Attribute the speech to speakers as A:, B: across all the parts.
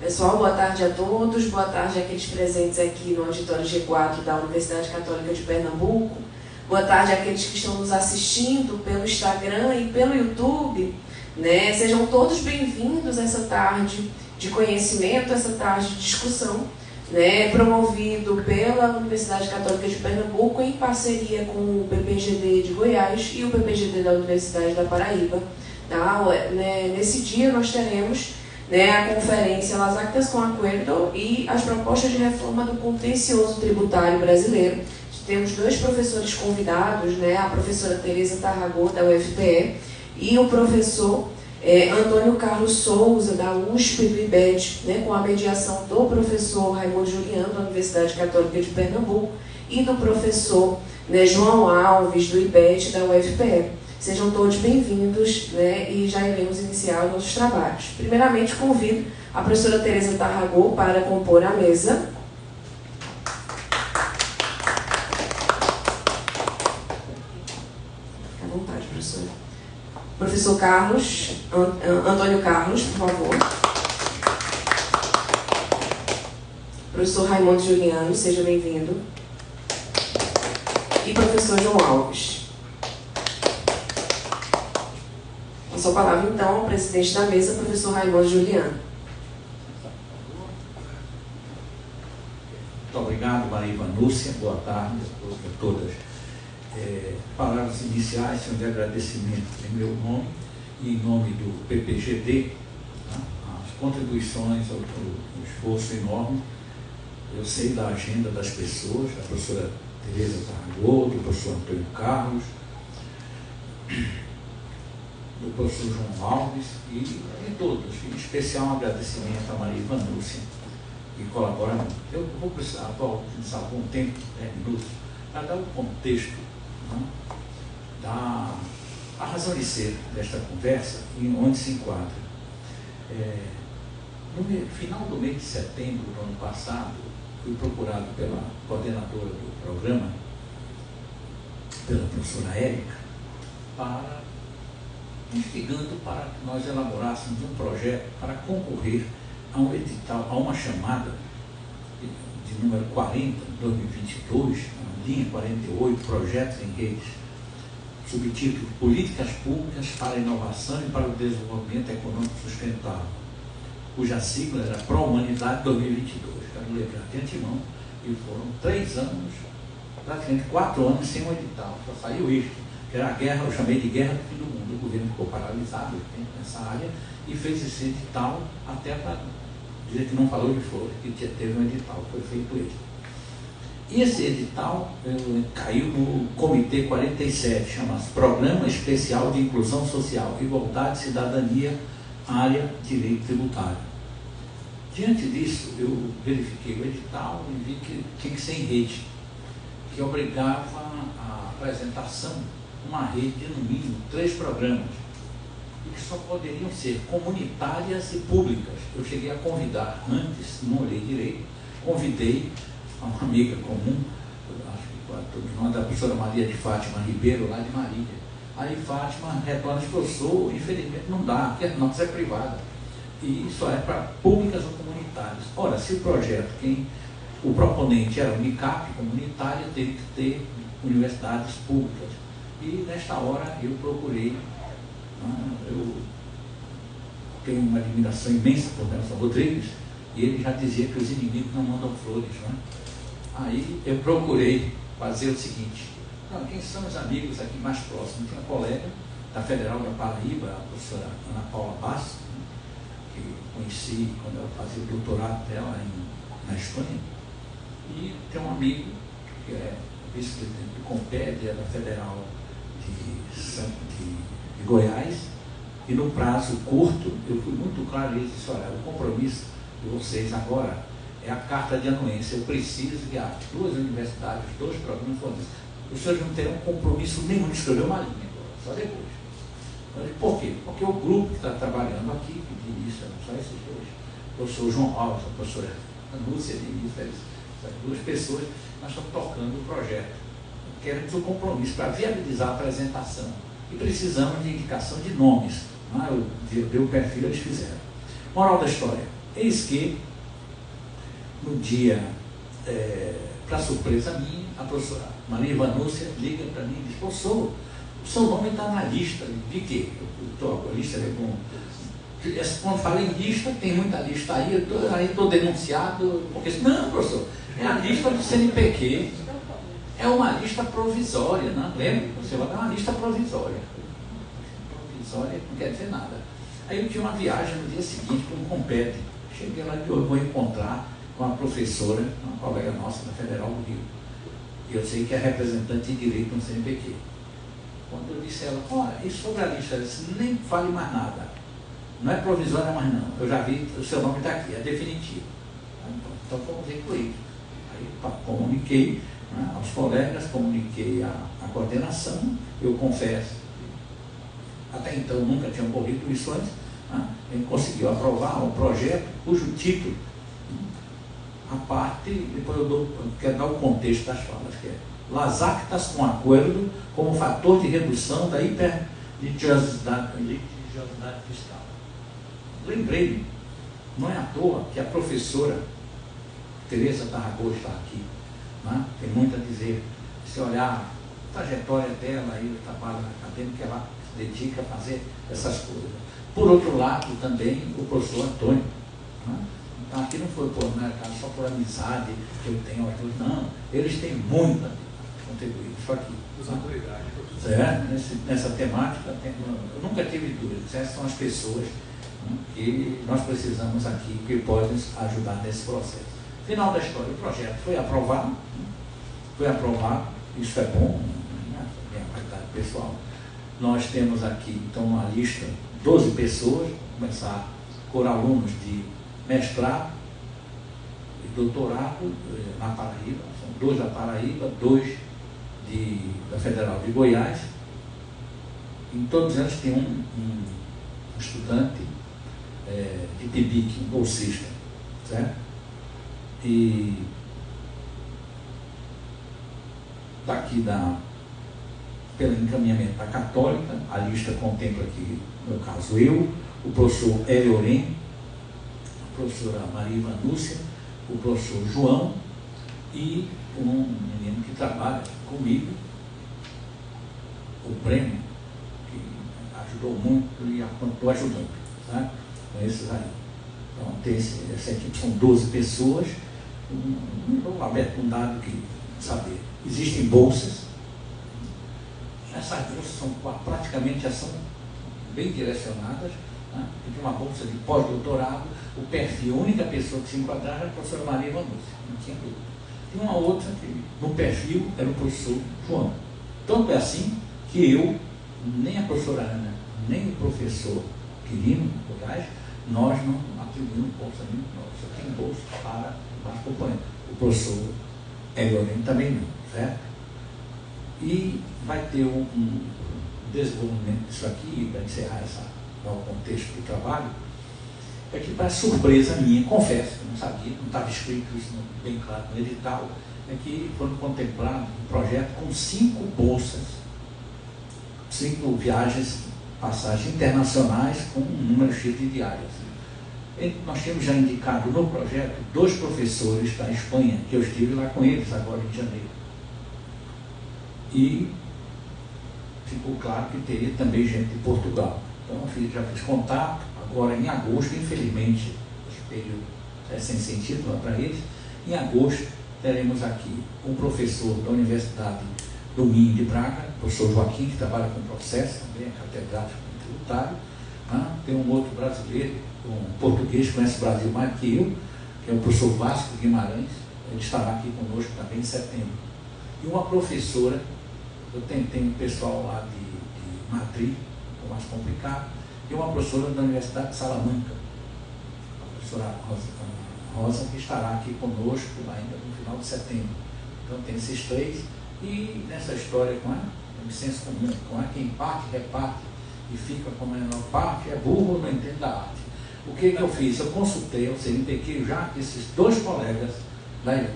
A: Pessoal, boa tarde a todos, boa tarde àqueles presentes aqui no auditório G4 da Universidade Católica de Pernambuco, boa tarde àqueles que estão nos assistindo pelo Instagram e pelo YouTube, né? Sejam todos bem-vindos a essa tarde de conhecimento, essa tarde de discussão, né? Promovido pela Universidade Católica de Pernambuco em parceria com o PPGD de Goiás e o PPGD da Universidade da Paraíba. Tá? Nesse dia nós teremos a conferência Las Actas com Acuerdo e as propostas de reforma do contencioso tributário brasileiro. Temos dois professores convidados, a professora Tereza Tarragó, da UFPE, e o professor Antônio Carlos Souza, da USP do IBET, com a mediação do professor Raimundo Juliano, da Universidade Católica de Pernambuco, e do professor João Alves, do IBET, da UFPE. Sejam todos bem-vindos, e já iremos iniciar os nossos trabalhos. Primeiramente, convido a professora Tereza Tarragó para compor a mesa. Fique à vontade, professora. Professor Carlos, Antônio Carlos, por favor. Professor Raimundo Juliano, seja bem-vindo. E professor João Alves. A sua palavra, então, ao presidente da mesa, professor Raimundo Juliano.
B: Muito obrigado, Maria Ivanúcia. Boa tarde a todos e a todas. Palavras iniciais são de agradecimento em meu nome e em nome do PPGD, as contribuições, o esforço enorme. Eu sei da agenda das pessoas, da professora Tereza Tarragó, do professor Antônio Carlos, do professor João Alves e de todos. Em especial um agradecimento a Maria Ivanúcia, que colabora muito. Eu vou precisar utilizar algum tempo, 10 minutos, para dar o contexto da razão de ser desta conversa e onde se enquadra. No final do mês de setembro do ano passado, fui procurado pela coordenadora do programa, pela professora Érica, instigando para que nós elaborássemos um projeto para concorrer a um edital, a uma chamada de número 40, 2022, a linha 48, Projetos em Redes, subtítulo Políticas Públicas para a Inovação e para o Desenvolvimento Econômico Sustentável, cuja sigla era Pró-Humanidade 2022. Quero lembrar de antemão, e foram 3 anos, praticamente 4 anos sem um edital, só saiu isto, que era a guerra, eu chamei de guerra do fim do mundo. O governo ficou paralisado nessa área e fez esse edital até para dizer que não falou de flores, que teve um edital, foi feito ele. E esse edital caiu no Comitê 47, chama-se Programa Especial de Inclusão Social, Igualdade, Cidadania, Área Direito Tributário. Diante disso, eu verifiquei o edital e vi que tinha que ser em rede, que obrigava a apresentação uma rede de, no mínimo, 3 programas, e que só poderiam ser comunitárias e públicas. Eu cheguei a convidar, antes, não olhei direito, convidei uma amiga comum, acho que uma da professora Maria de Fátima Ribeiro, lá de Marília. Aí Fátima retorna e falou: professor, infelizmente não dá, porque a nossa é privada, e só é para públicas ou comunitárias. Ora, se o projeto, o proponente era Unicap, comunitária, teria que ter universidades públicas. E nesta hora eu procurei, eu tenho uma admiração imensa por Nelson Rodrigues, e ele já dizia que os inimigos não mandam flores. Aí eu procurei fazer o seguinte: quem são os amigos aqui mais próximos? Tinha uma colega da Federal da Paraíba, a professora Ana Paula Bastos, que conheci quando ela fazia o doutorado dela na Espanha, e tem um amigo que é vice-presidente do COMPED, é da Federal de Goiás, e no prazo curto eu fui muito claro e disse: olha, o compromisso de vocês agora é a carta de anuência, eu preciso que as 2 universidades, os 2 programas forneçam. Os senhores não terão compromisso nenhum de escrever uma linha agora, só depois. Por quê? Porque o grupo que está trabalhando aqui, que de início eram só esses 2, o professor João Alves, a professora Anúcia de início, essas 2 pessoas, nós estamos tocando o projeto. Queremos um compromisso para viabilizar a apresentação e precisamos de indicação de nomes. Eu dei o perfil, eles fizeram. Moral da história: Eis que, no dia, para surpresa minha, a professora Maria Ivanúcia liga para mim e diz: professor, o seu nome está na lista. De quê? A lista é com... Quando falei em lista, tem muita lista aí, eu estou denunciado. Porque, não, professor, é a lista do CNPq. É uma lista provisória, não lembra? Você vai dar uma lista provisória. Provisória não quer dizer nada. Aí eu tinha uma viagem no dia seguinte para um compete. Cheguei lá e eu vou encontrar com a professora, uma colega nossa da Federal do Rio. E eu sei que é representante de direito no CNPq. Quando eu disse a ela: olha, e sobre a lista, ela disse: nem fale mais nada. Não é provisória mais não. Eu já vi, o seu nome está aqui, é definitivo. Então vamos incluir. Aí comuniquei, né, aos colegas, comuniquei a coordenação. Eu confesso, até então nunca tinha ocorrido isso antes. Ele conseguiu aprovar um projeto cujo título, a parte, depois eu quero dar o contexto das falas, que é: las actas com acordo como fator de redução da hiperlitigiosidade fiscal. Lembrei-me, não é à toa que a professora Tereza Tarragó está aqui, né? Tem muito a dizer. Se olhar a trajetória dela e o trabalho acadêmico que ela se dedica a fazer essas coisas. Por outro lado, também o professor Antônio, né? Então aqui não foi por mercado só por amizade que eu tenho, não, eles têm muito a contribuir, isso aqui. Nessa temática, eu nunca tive dúvidas, essas são as pessoas, né, que nós precisamos aqui, que podem ajudar nesse processo. Final da história, o projeto foi aprovado, isso é bom, né, minha qualidade pessoal. Nós temos aqui, então, uma lista, 12 pessoas, começar por alunos de mestrado e doutorado na Paraíba, são 2 da Paraíba, 2 da Federal de Goiás. Em todos eles tem um estudante de PIBIC, um bolsista, certo? E daqui pelo encaminhamento da Católica, a lista contempla aqui, no caso, eu, o professor Hélio Oren, a professora Maria Ivanúcia, o professor João e um menino que trabalha comigo, o Breno, que ajudou muito e estou ajudando, tá? Com esses aí. Então, essa equipe são 12 pessoas, um dado que saber. Existem bolsas. Essas bolsas são praticamente já são bem direcionadas, né? Tem uma bolsa de pós-doutorado, o perfil, a única pessoa que se enquadrava era a professora Maria Ivanúcia, não tinha dúvida. Tem uma outra que no perfil era o professor João. Tanto é assim que eu, nem a professora Ana, nem o professor Quirino Goiás, nós não atribuímos bolsa nenhuma, nós só tem bolsa para mais componentes. O professor Hélio também não, certo? E vai ter um desenvolvimento disso aqui, para encerrar o contexto do trabalho, é que, para surpresa minha, confesso, que não sabia, não estava escrito isso bem claro no edital, é que foram contemplados um projeto com 5 bolsas, 5 viagens, passagens internacionais com um número X de diárias. Nós tínhamos já indicado no projeto 2 professores da Espanha, que eu estive lá com eles agora em janeiro. E ficou claro que teria também gente de Portugal. Então já fiz contato, agora em agosto, infelizmente, esse período é sem sentido lá para eles. Em agosto teremos aqui um professor da Universidade do Minho de Braga, o professor Joaquim, que trabalha com processo, também é catedrático tributário. Tem um outro brasileiro, um português que conhece o Brasil mais que eu, que é o professor Vasco Guimarães, ele estará aqui conosco também em setembro. E uma professora, eu tenho um pessoal lá de Madrid, é mais complicado, e uma professora da Universidade de Salamanca, a professora Rosa, que estará aqui conosco ainda no final de setembro. Então tem esses 3, e nessa história com o senso comum, quem parte, reparte, e fica com a menor parte, é burro, não entende da arte. O que eu fiz? Eu consultei ao CNPq, já que esses 2 colegas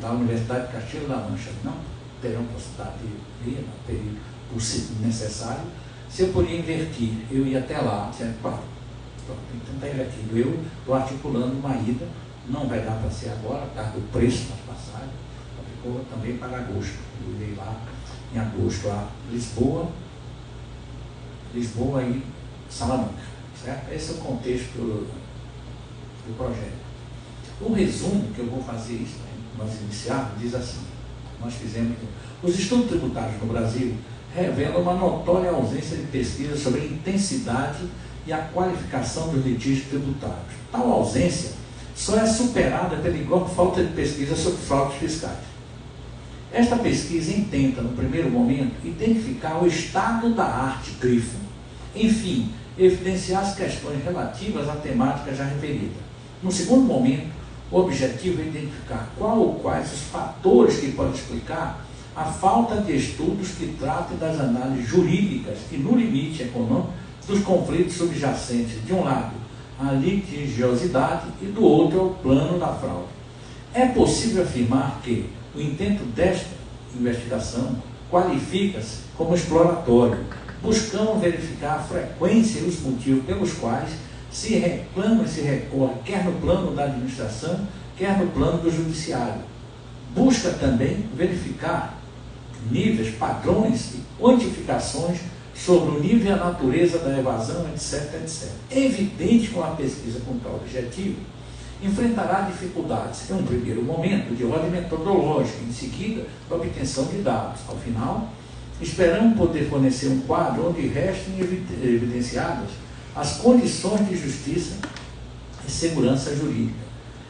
B: da Universidade de Castilla-La Mancha não terão possibilidade de vir no período possível necessário, se eu podia invertir, eu ia até lá, claro, Pronto, então está invertido. Eu estou articulando uma ida, não vai dar para ser agora, por causa do preço das passagens, ficou também para agosto. Eu irei lá em agosto a Lisboa e Salamanca, certo? Esse é o contexto do projeto. O resumo que eu vou fazer isso, nós iniciarmos, diz assim: nós fizemos, os estudos tributários no Brasil revelam uma notória ausência de pesquisa sobre a intensidade e a qualificação dos litígios tributários. Tal ausência só é superada pela igual falta de pesquisa sobre fraudes fiscais. Esta pesquisa intenta, no primeiro momento, identificar o estado da arte grifo, enfim, evidenciar as questões relativas à temática já referida. No segundo momento, o objetivo é identificar qual ou quais os fatores que podem explicar a falta de estudos que tratem das análises jurídicas e, no limite econômico, dos conflitos subjacentes, de um lado, a litigiosidade e do outro, ao plano da fraude. É possível afirmar que o intento desta investigação qualifica-se como exploratório. Buscamos verificar a frequência e os motivos pelos quais se reclama e se recorre, quer no plano da administração, quer no plano do judiciário. Busca também verificar níveis, padrões e quantificações sobre o nível e a natureza da evasão, etc, etc. É evidente que uma pesquisa com tal objetivo enfrentará dificuldades, em um primeiro momento, de ordem metodológica, em seguida, da obtenção de dados. Ao final, esperamos poder fornecer um quadro onde restem evidenciadas as condições de justiça e segurança jurídica.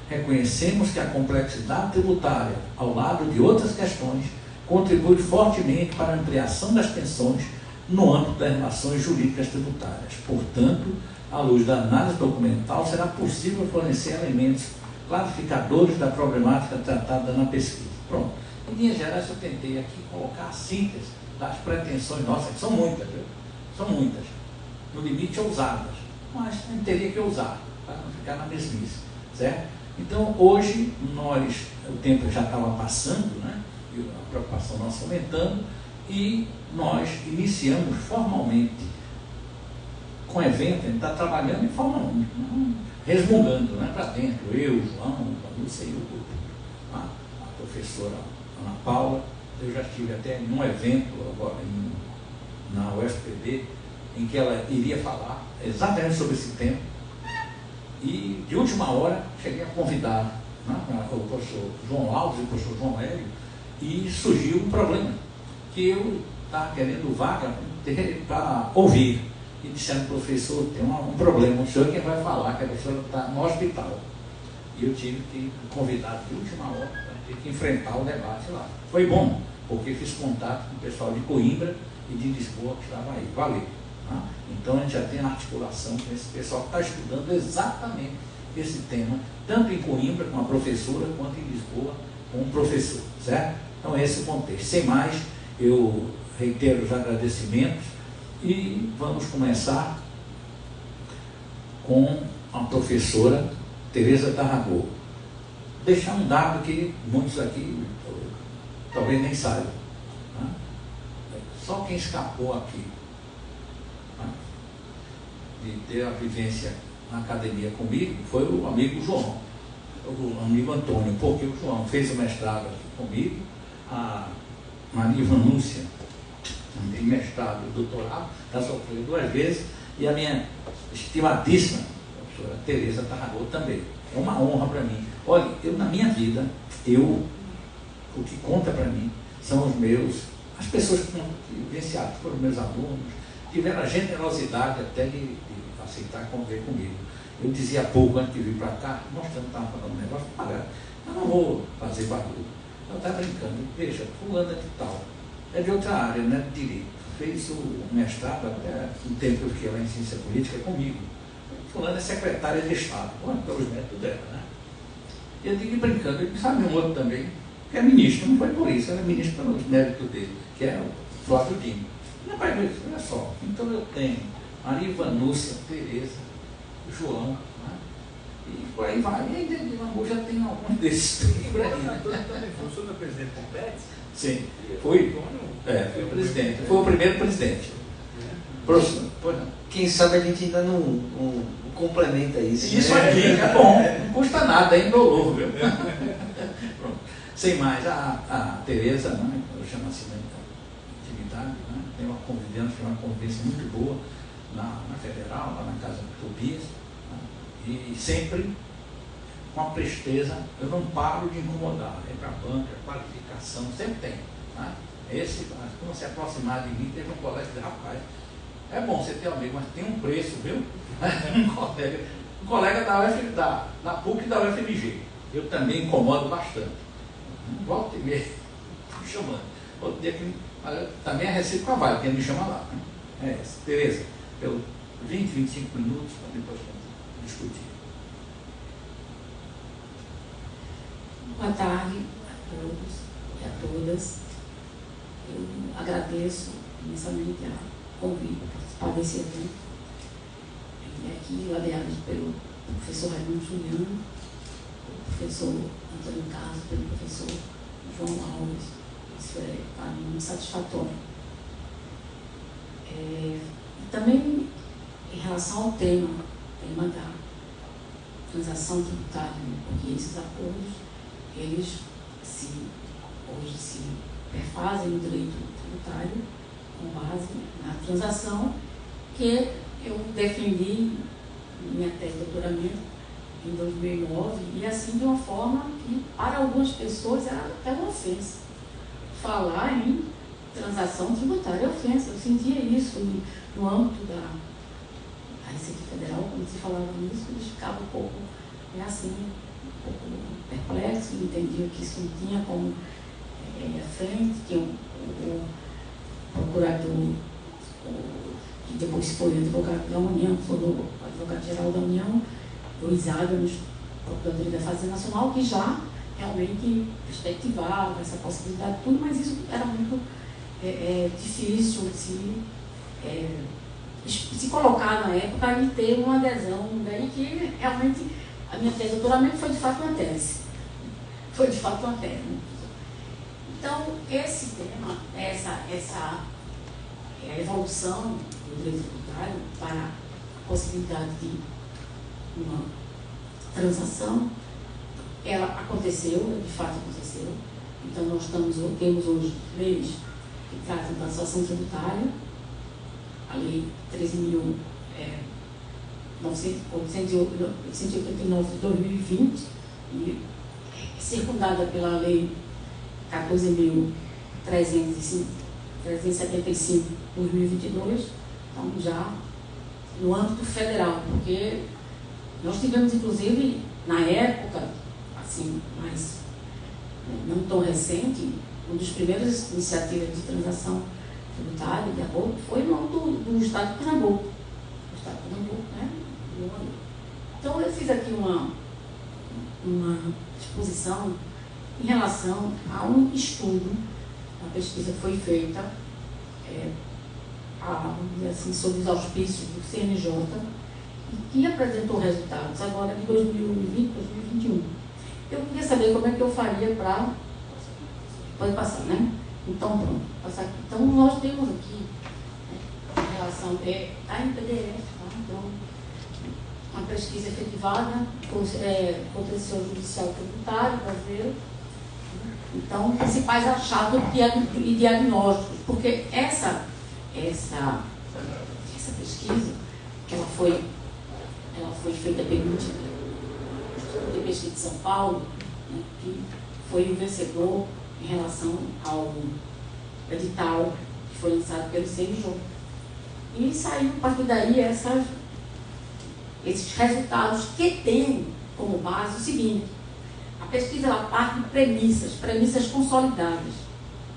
B: Reconhecemos que a complexidade tributária, ao lado de outras questões, contribui fortemente para a ampliação das tensões no âmbito das relações jurídicas tributárias. Portanto, à luz da análise documental, será possível fornecer elementos clarificadores da problemática tratada na pesquisa. Pronto. Em linhas gerais, eu tentei aqui colocar a síntese das pretensões nossas, que são muitas, viu? São muitas. No limite, ousadas. Mas a gente teria que ousar, para não ficar na mesmice, certo? Então, hoje, o tempo já estava passando, né? E a preocupação nossa aumentando, e nós iniciamos formalmente com o evento. A gente está trabalhando em forma resmungando, né, para dentro, eu, João, a Lúcia e o grupo. A professora Ana Paula, eu já estive até em um evento agora na UFPB, em que ela iria falar exatamente sobre esse tema, e de última hora cheguei a convidar, né, o professor João Alves e o professor João Hélio, e surgiu um problema, que eu estava querendo vaga para ouvir. E disseram, professor, tem um problema, o senhor é quem vai falar, que a professora está no hospital. E eu tive que convidar de última hora para ter que enfrentar o debate lá. Foi bom, porque fiz contato com o pessoal de Coimbra e de Lisboa que estava aí. Valeu. Tá? Então a gente já tem a articulação com esse pessoal que está estudando exatamente esse tema, tanto em Coimbra com a professora, quanto em Lisboa com o professor. Certo? Então esse é o contexto. Sem mais, eu reitero os agradecimentos e vamos começar com a professora Tereza Tarragó. Deixar um dado que muitos aqui talvez nem saibam. Né? Só quem escapou aqui, né, de ter a vivência na academia comigo foi o amigo João, o amigo Antônio, porque o João fez o mestrado aqui comigo, a Maria Vanúcia tem mestrado e doutorado, já sofreu 2 vezes, e a minha estimadíssima professora Tereza Tarragó também. É uma honra para mim. Olha, eu na minha vida, o que conta para mim são as pessoas que vivenciaram, foram meus alunos, tiveram a generosidade até de aceitar conviver comigo. Eu dizia há pouco, antes de vir para cá, mostrando, estava falando um negócio, eu não vou fazer barulho. Eu estava brincando, veja, fulana de tal, é de outra área, né, de direito, fez o mestrado até um tempo que eu fiquei lá em ciência política comigo. Fulana é secretária de Estado, pelos métodos dela, né? E eu digo brincando, ele sabe um outro também, que é ministro, não foi por isso, era ministro pelos méritos dele, que é o Flávio Dino. Não vai ver, olha só, então eu tenho Maria Vanúcia, Tereza, João, né? E por aí vai. E aí dentro de Lambu já tem alguns desses por aí.
C: O senhor é presidente compete?
B: Sim, foi o presidente, foi o primeiro presidente. Próximo. Pois não.
D: Quem sabe a gente ainda não complementa isso.
B: Isso
D: né?
B: aqui é bom, não custa nada, é indolor, viu? Pronto. Sem mais, a Tereza, né, eu chamo assim de atividade, né, tem uma convivência muito boa na Federal, lá na Casa do Tobias, né, e sempre com a presteza, eu não paro de incomodar, é para a banca, qualificação, sempre tem. Né? Quando se aproximar de mim, teve um colega que disse, rapaz, é bom você ter um amigo, mas tem um preço, viu? um colega da PUC e da UFMG. Eu também incomodo bastante. Volta e meia, me chamando. Outro dia que também é recíproco vale, quem me chama lá. Né? É essa. Tereza, pelo 20, 25 minutos, para depois discutir.
E: Boa tarde a todos e a todas. Eu agradeço imensamente a convite para participar desse evento. Aqui ladeado pelo professor Raimundo Juliano, o professor Antônio Carlos, pelo professor João Alves. Isso é para mim muito satisfatório. E também em relação ao tema da transação tributária, né? Porque esses acordos, eles hoje se perfazem no direito tributário com base na transação que eu defendi minha tese de doutoramento em 2009 e assim de uma forma que para algumas pessoas era até uma ofensa. Falar em transação tributária é ofensa. Eu sentia isso no âmbito da Receita Federal, quando se falava nisso, eles ficavam um pouco perplexos, entendiam que isso não tinha como ir à frente, tinha o procurador, que depois foi advogado da União, foi o advogado-geral da União, Luiz Águias, procurador da Fazenda Nacional, que já realmente perspectivava essa possibilidade de tudo, mas isso era muito difícil de se colocar na época e ter uma adesão, daí que realmente a minha tese de doutoramento foi de fato uma tese. Foi de fato uma tese. Então, esse tema, essa evolução do direito tributário para a possibilidade de uma transação, ela aconteceu, de fato aconteceu. Então, nós temos hoje leis que tratam da transação tributária, a Lei 13.889 de 2020, e circundada pela Lei 14.375 de 2022, então já no âmbito federal, porque nós tivemos, inclusive, na época, assim, mas não tão recente, uma das primeiras iniciativas de transação tributária de aborto foi no âmbito do Estado de Pernambuco. O Estado de Pernambuco, né? Então, eu fiz aqui uma exposição em relação a um estudo, uma pesquisa que foi feita, vamos dizer assim, sob os auspícios do CNJ, e que apresentou resultados agora de 2020, 2021. Eu queria saber como é que eu faria para... Pode passar, né? Então, pronto, passar aqui. Então, nós temos aqui, em relação... Está em PDF, tá? Então, uma pesquisa efetivada, contencioso judicial tributário brasileiro. Então, principais achados e diagnósticos, porque essa pesquisa, que ela foi feita pelo Instituto de Pesquisa de São Paulo, né, que foi o vencedor em relação ao edital que foi lançado pelo CNJ. E saiu a partir daí esses resultados que têm como base o seguinte: a pesquisa ela parte de premissas consolidadas.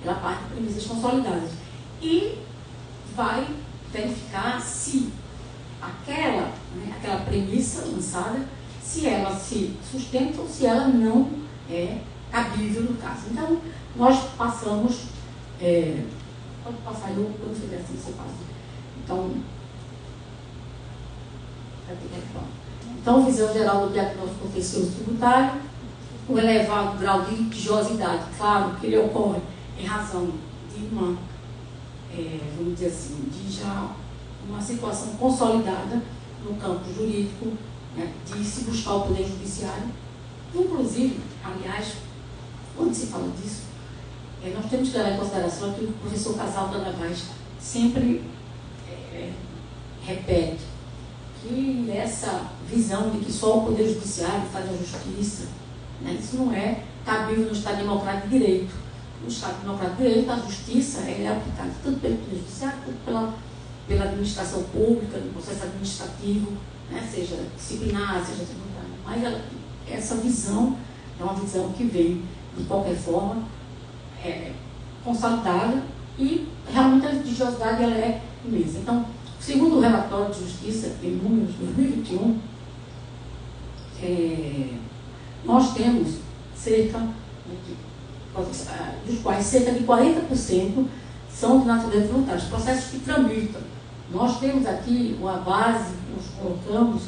E: Ela parte de premissas consolidadas. E vai verificar se aquela premissa lançada, se ela se sustenta ou se ela não é cabível no caso. Então, nós passamos... pode passar, quando fizer assim, você passa. Então, visão geral do diagnóstico contencioso tributário, o elevado grau de litigiosidade, claro que ele ocorre em razão de uma, vamos dizer assim, de já uma situação consolidada no campo jurídico, né, de se buscar o poder judiciário. Inclusive, aliás, quando se fala disso, nós temos que levar em consideração que o professor Casal Danavaz sempre repete que essa visão de que só o poder judiciário faz a justiça, né, isso não é cabível no Estado Democrático de Direito. No Estado Democrático de Direito, a justiça é aplicada tanto pelo poder judiciário quanto pela administração pública, no processo administrativo, né, seja disciplinar, seja tributário. Mas essa visão é uma visão que vem, de qualquer forma, consolidada, e realmente a litigiosidade ela é imensa. Então, segundo o relatório de justiça, em números de 2021, nós temos dos quais cerca de 40% são de natureza tributária, os processos que tramitam. Nós temos aqui uma base, nós colocamos,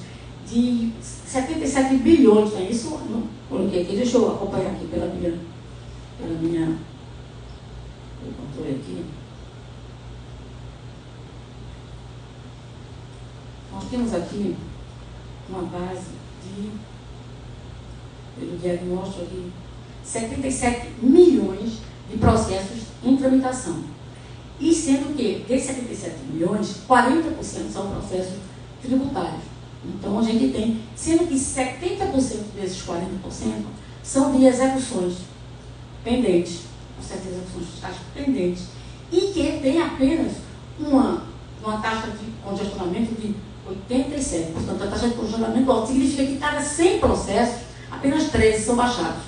E: de 77 bilhões, né? Isso não coloquei aqui, deixa eu acompanhar aqui pela minha eu controle aqui. Nós temos aqui uma base pelo diagnóstico aqui, 77 milhões de processos em tramitação. E sendo que, desses 77 milhões, 40% são processos tributários. Então, a gente tem, sendo que 70% desses 40% são de execuções pendentes, processos de execuções fiscais pendentes, e que tem apenas uma taxa de congestionamento de 87%. Portanto, a taxa de congestionamento alta significa que cada 100 processos, apenas 13 são baixados.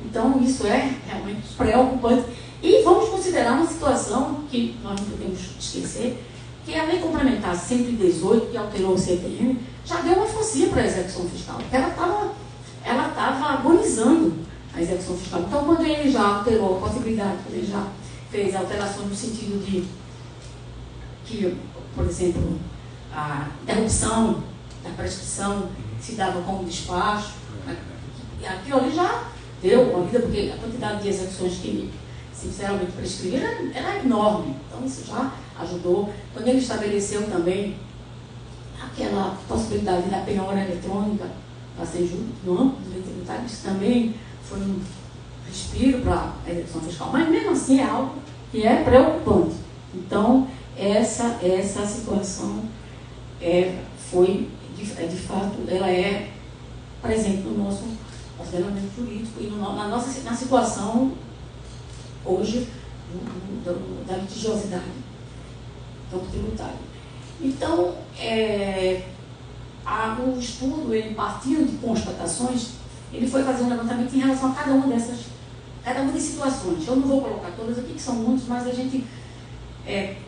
E: Então, isso é realmente preocupante. E vamos considerar uma situação que nós não podemos esquecer, que a Lei Complementar 118, que alterou o CTM, já deu uma forcinha para a execução fiscal. Ela estava agonizando a execução fiscal. Então, quando ele já alterou a possibilidade, quando ele já fez alterações no sentido de que, por exemplo, a interrupção da prescrição se dava como despacho, e aquilo ali já deu uma vida, porque a quantidade de execuções que sinceramente prescreveram era enorme. Então, isso já ajudou. Quando ele estabeleceu também aquela possibilidade da penhora eletrônica para ser justo no âmbito do direito tributário, isso também foi um respiro para a execução fiscal. Mas, mesmo assim, é algo que é preocupante. Então, essa situação de fato, ela é presente no nosso ordenamento jurídico e na situação hoje da litigiosidade campo tributário. Então, o estudo, ele partindo de constatações, ele foi fazer um levantamento em relação a cada uma das situações. Eu não vou colocar todas aqui, que são muitas, mas a gente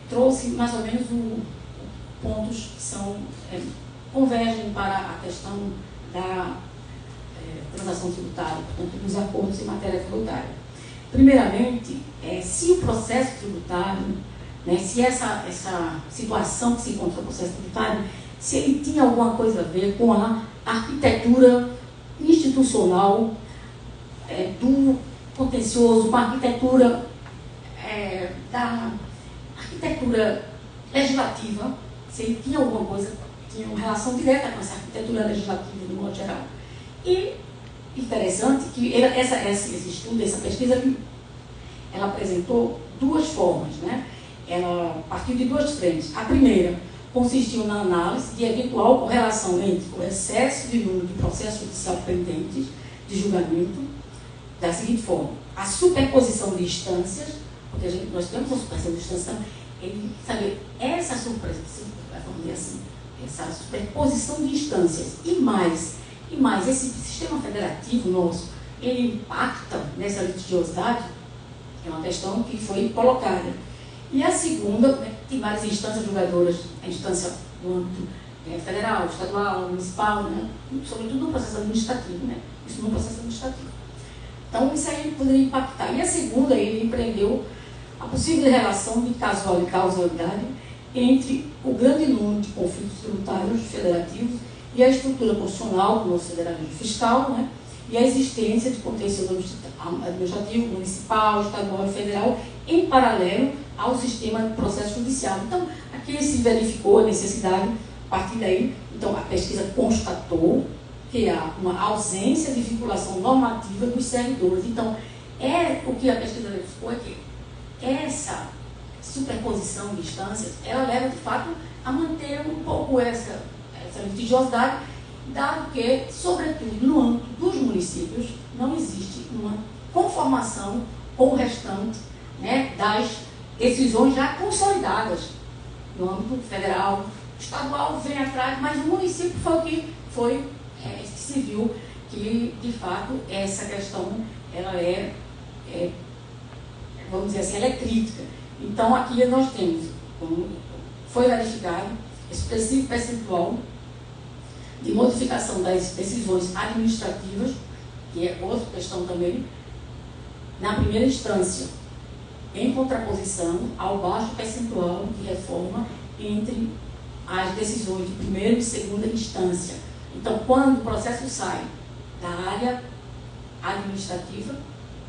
E: trouxe mais ou menos pontos que convergem para a questão da transação tributária, portanto, dos acordos em matéria tributária. Primeiramente, se o processo tributário, né, se essa situação que se encontra no processo tributário, se ele tinha alguma coisa a ver com a arquitetura institucional do contencioso, com a arquitetura da arquitetura legislativa, se ele tinha alguma coisa, tinha uma relação direta com essa arquitetura legislativa, de modo geral. E interessante que esse estudo, essa pesquisa, ela apresentou duas formas, né? Ela partiu de duas frentes. A primeira consistiu na análise de eventual correlação entre o excesso de número de processos judiciais pendentes de julgamento, da seguinte forma: a superposição de instâncias, porque nós temos uma superposição de instâncias, essa superposição de instâncias e mais esse sistema federativo nosso, ele impacta nessa litigiosidade, é uma questão que foi colocada. E a segunda, né, tem várias instâncias julgadoras, a instância do âmbito federal, estadual, municipal, né, sobretudo no processo administrativo, né, isso no processo administrativo. Então, isso aí poderia impactar. E a segunda, ele empreendeu a possível relação de causalidade entre o grande número de conflitos tributários federativos e a estrutura constitucional do nosso federalismo fiscal, né, e a existência de contencioso administrativo, municipal, estadual e federal, em paralelo ao sistema de processo judicial. Então, aqui Aqui se verificou a necessidade, a partir daí, então a pesquisa constatou que há uma ausência de vinculação normativa dos servidores. Então, o que a pesquisa verificou é que essa superposição de instâncias, ela leva, de fato, a manter um pouco essa litigiosidade, dado que, sobretudo no âmbito dos municípios, não existe uma conformação com o restante, né, das decisões já consolidadas no âmbito federal. O estadual vem atrás, mas o município foi o que se viu que, de fato, essa questão ela vamos dizer assim, ela é crítica. Então, aqui nós temos, como foi verificado, expressivo percentual de modificação das decisões administrativas, que é outra questão também, na primeira instância, em contraposição ao baixo percentual de reforma entre as decisões de primeira e segunda instância. Então, quando o processo sai da área administrativa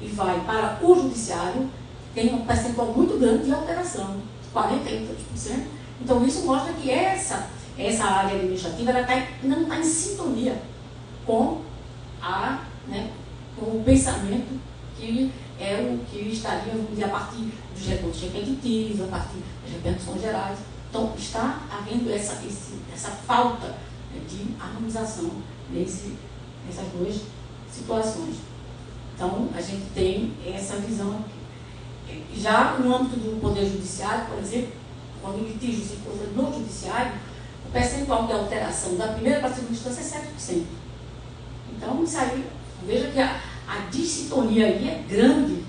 E: e vai para o judiciário, tem um percentual muito grande de alteração, 40% e tantos por cento. Então, isso mostra que essa área administrativa ela não está em sintonia com, com o pensamento que é o que estaria, vamos dizer, a partir dos recursos repetitivos, a partir das repercussões gerais. Então, está havendo essa falta de harmonização nessas duas situações. Então, a gente tem essa visão aqui. Já no âmbito do Poder Judiciário, por exemplo, quando o litígio se encontra no Judiciário, o percentual de alteração da primeira para a segunda instância é 7%. Então, isso aí, veja que a dissintonia aí é grande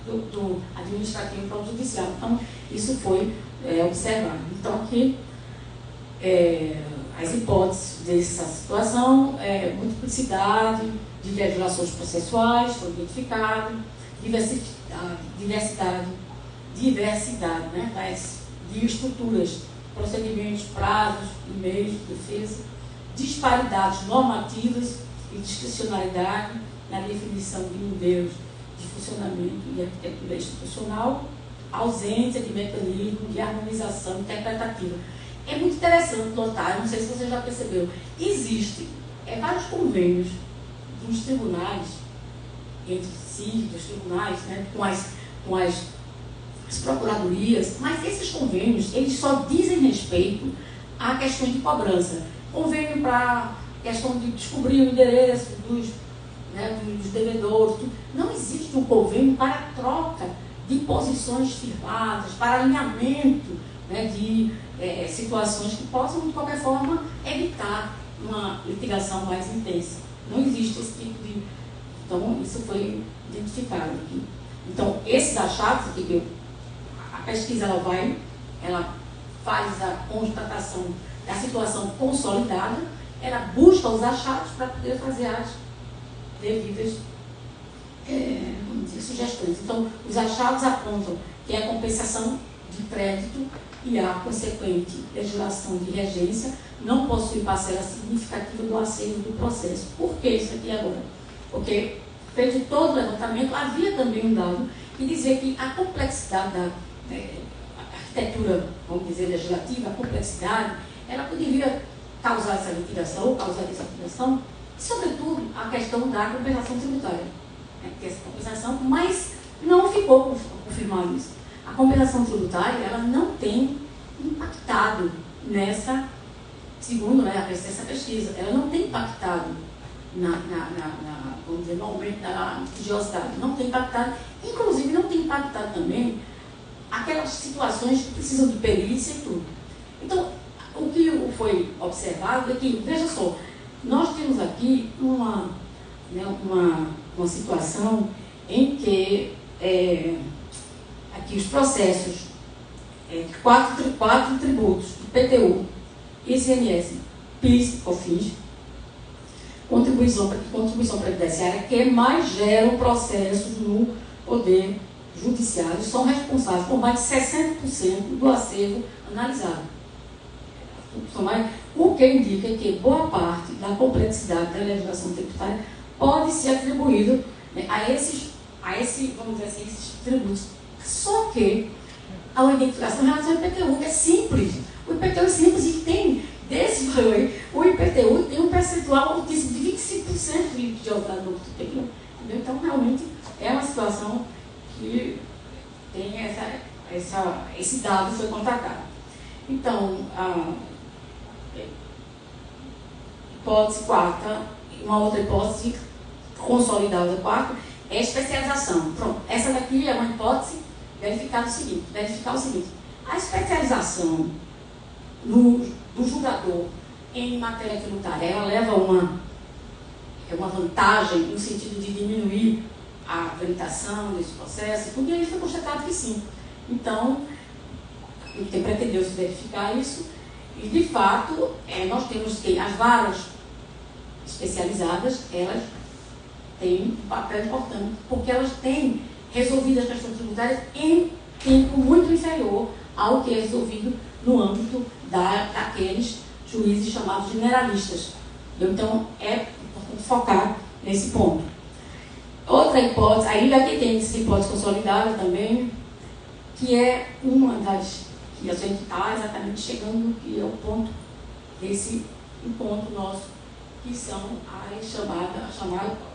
E: do administrativo para o judiciário. Então, isso foi observado. Então, aqui, as hipóteses dessa situação, multiplicidade de legislações processuais, foi identificado, diversidade, né, de estruturas, procedimentos, prazos e meios de defesa, disparidades normativas e discricionalidade na definição de modelos de funcionamento e arquitetura institucional, ausência de mecanismo de harmonização interpretativa. É muito interessante notar, não sei se você já percebeu, existem vários convênios dos tribunais, entre si, dos tribunais, né, com as procuradorias, mas esses convênios, eles só dizem respeito a questões de cobrança. Convênio para questão de descobrir o endereço dos devedores. Não existe um convênio para troca de posições firmadas, para alinhamento, né, de situações que possam, de qualquer forma, evitar uma litigação mais intensa. Não existe esse tipo de... Então, isso foi identificado aqui. Então, esses achados que a pesquisa ela faz a constatação da situação consolidada, ela busca os achados para poder fazer as devidas sugestões. Então, os achados apontam que a compensação de crédito e a consequente legislação de regência não possui parcela significativa do acervo do processo. Por que isso aqui agora? Porque, feito todo o levantamento, havia também um dado que dizia que a complexidade da arquitetura, vamos dizer, legislativa, a complexidade, ela poderia causar essa litigação, ou causar essa litigação, e, sobretudo, a questão da compensação tributária. Essa compensação, mas não ficou confirmado isso. A compensação tributária, ela não tem impactado nessa, segundo essa pesquisa, ela não tem impactado vamos dizer, no aumento da litigiosidade, não tem impactado, inclusive não tem impactado também aquelas situações que precisam de perícia e tudo. Então, o que foi observado é que, veja só, nós temos aqui uma situação em que aqui os processos de quatro tributos, IPTU, ICMS, PIS, COFINS, contribuição previdenciária, que mais geram processos no Poder Judiciário, são responsáveis por mais de 60% do acervo analisado. O que indica que boa parte da complexidade da legislação tributária pode ser atribuída, né, a esses, vamos dizer assim, esses tributos. Só que uma identificação em relação ao IPTU, que é simples. O IPTU é simples e tem, desse valor aí, o IPTU tem um percentual altíssimo de 25% de alta do IPTU. Então, realmente, é uma situação que tem esse dado foi contratado. Então, a hipótese quarta, uma outra hipótese consolidada quarta, é a especialização. Pronto, essa daqui é uma hipótese verificar o seguinte, a especialização do julgador em matéria tributária, ela leva uma vantagem no sentido de diminuir a tramitação desse processo, porque aí foi constatado que sim. Então, pretendeu-se verificar isso, e de fato, nós temos que as varas especializadas, elas têm um papel importante, porque elas têm resolvido as questões tributárias em tempo muito inferior ao que é resolvido no âmbito daqueles juízes chamados generalistas. Então, é importante focar nesse ponto. Outra hipótese, aí aqui tem essa hipótese consolidada também, que é uma das que a gente está exatamente chegando, que é o ponto desse ponto nosso, que são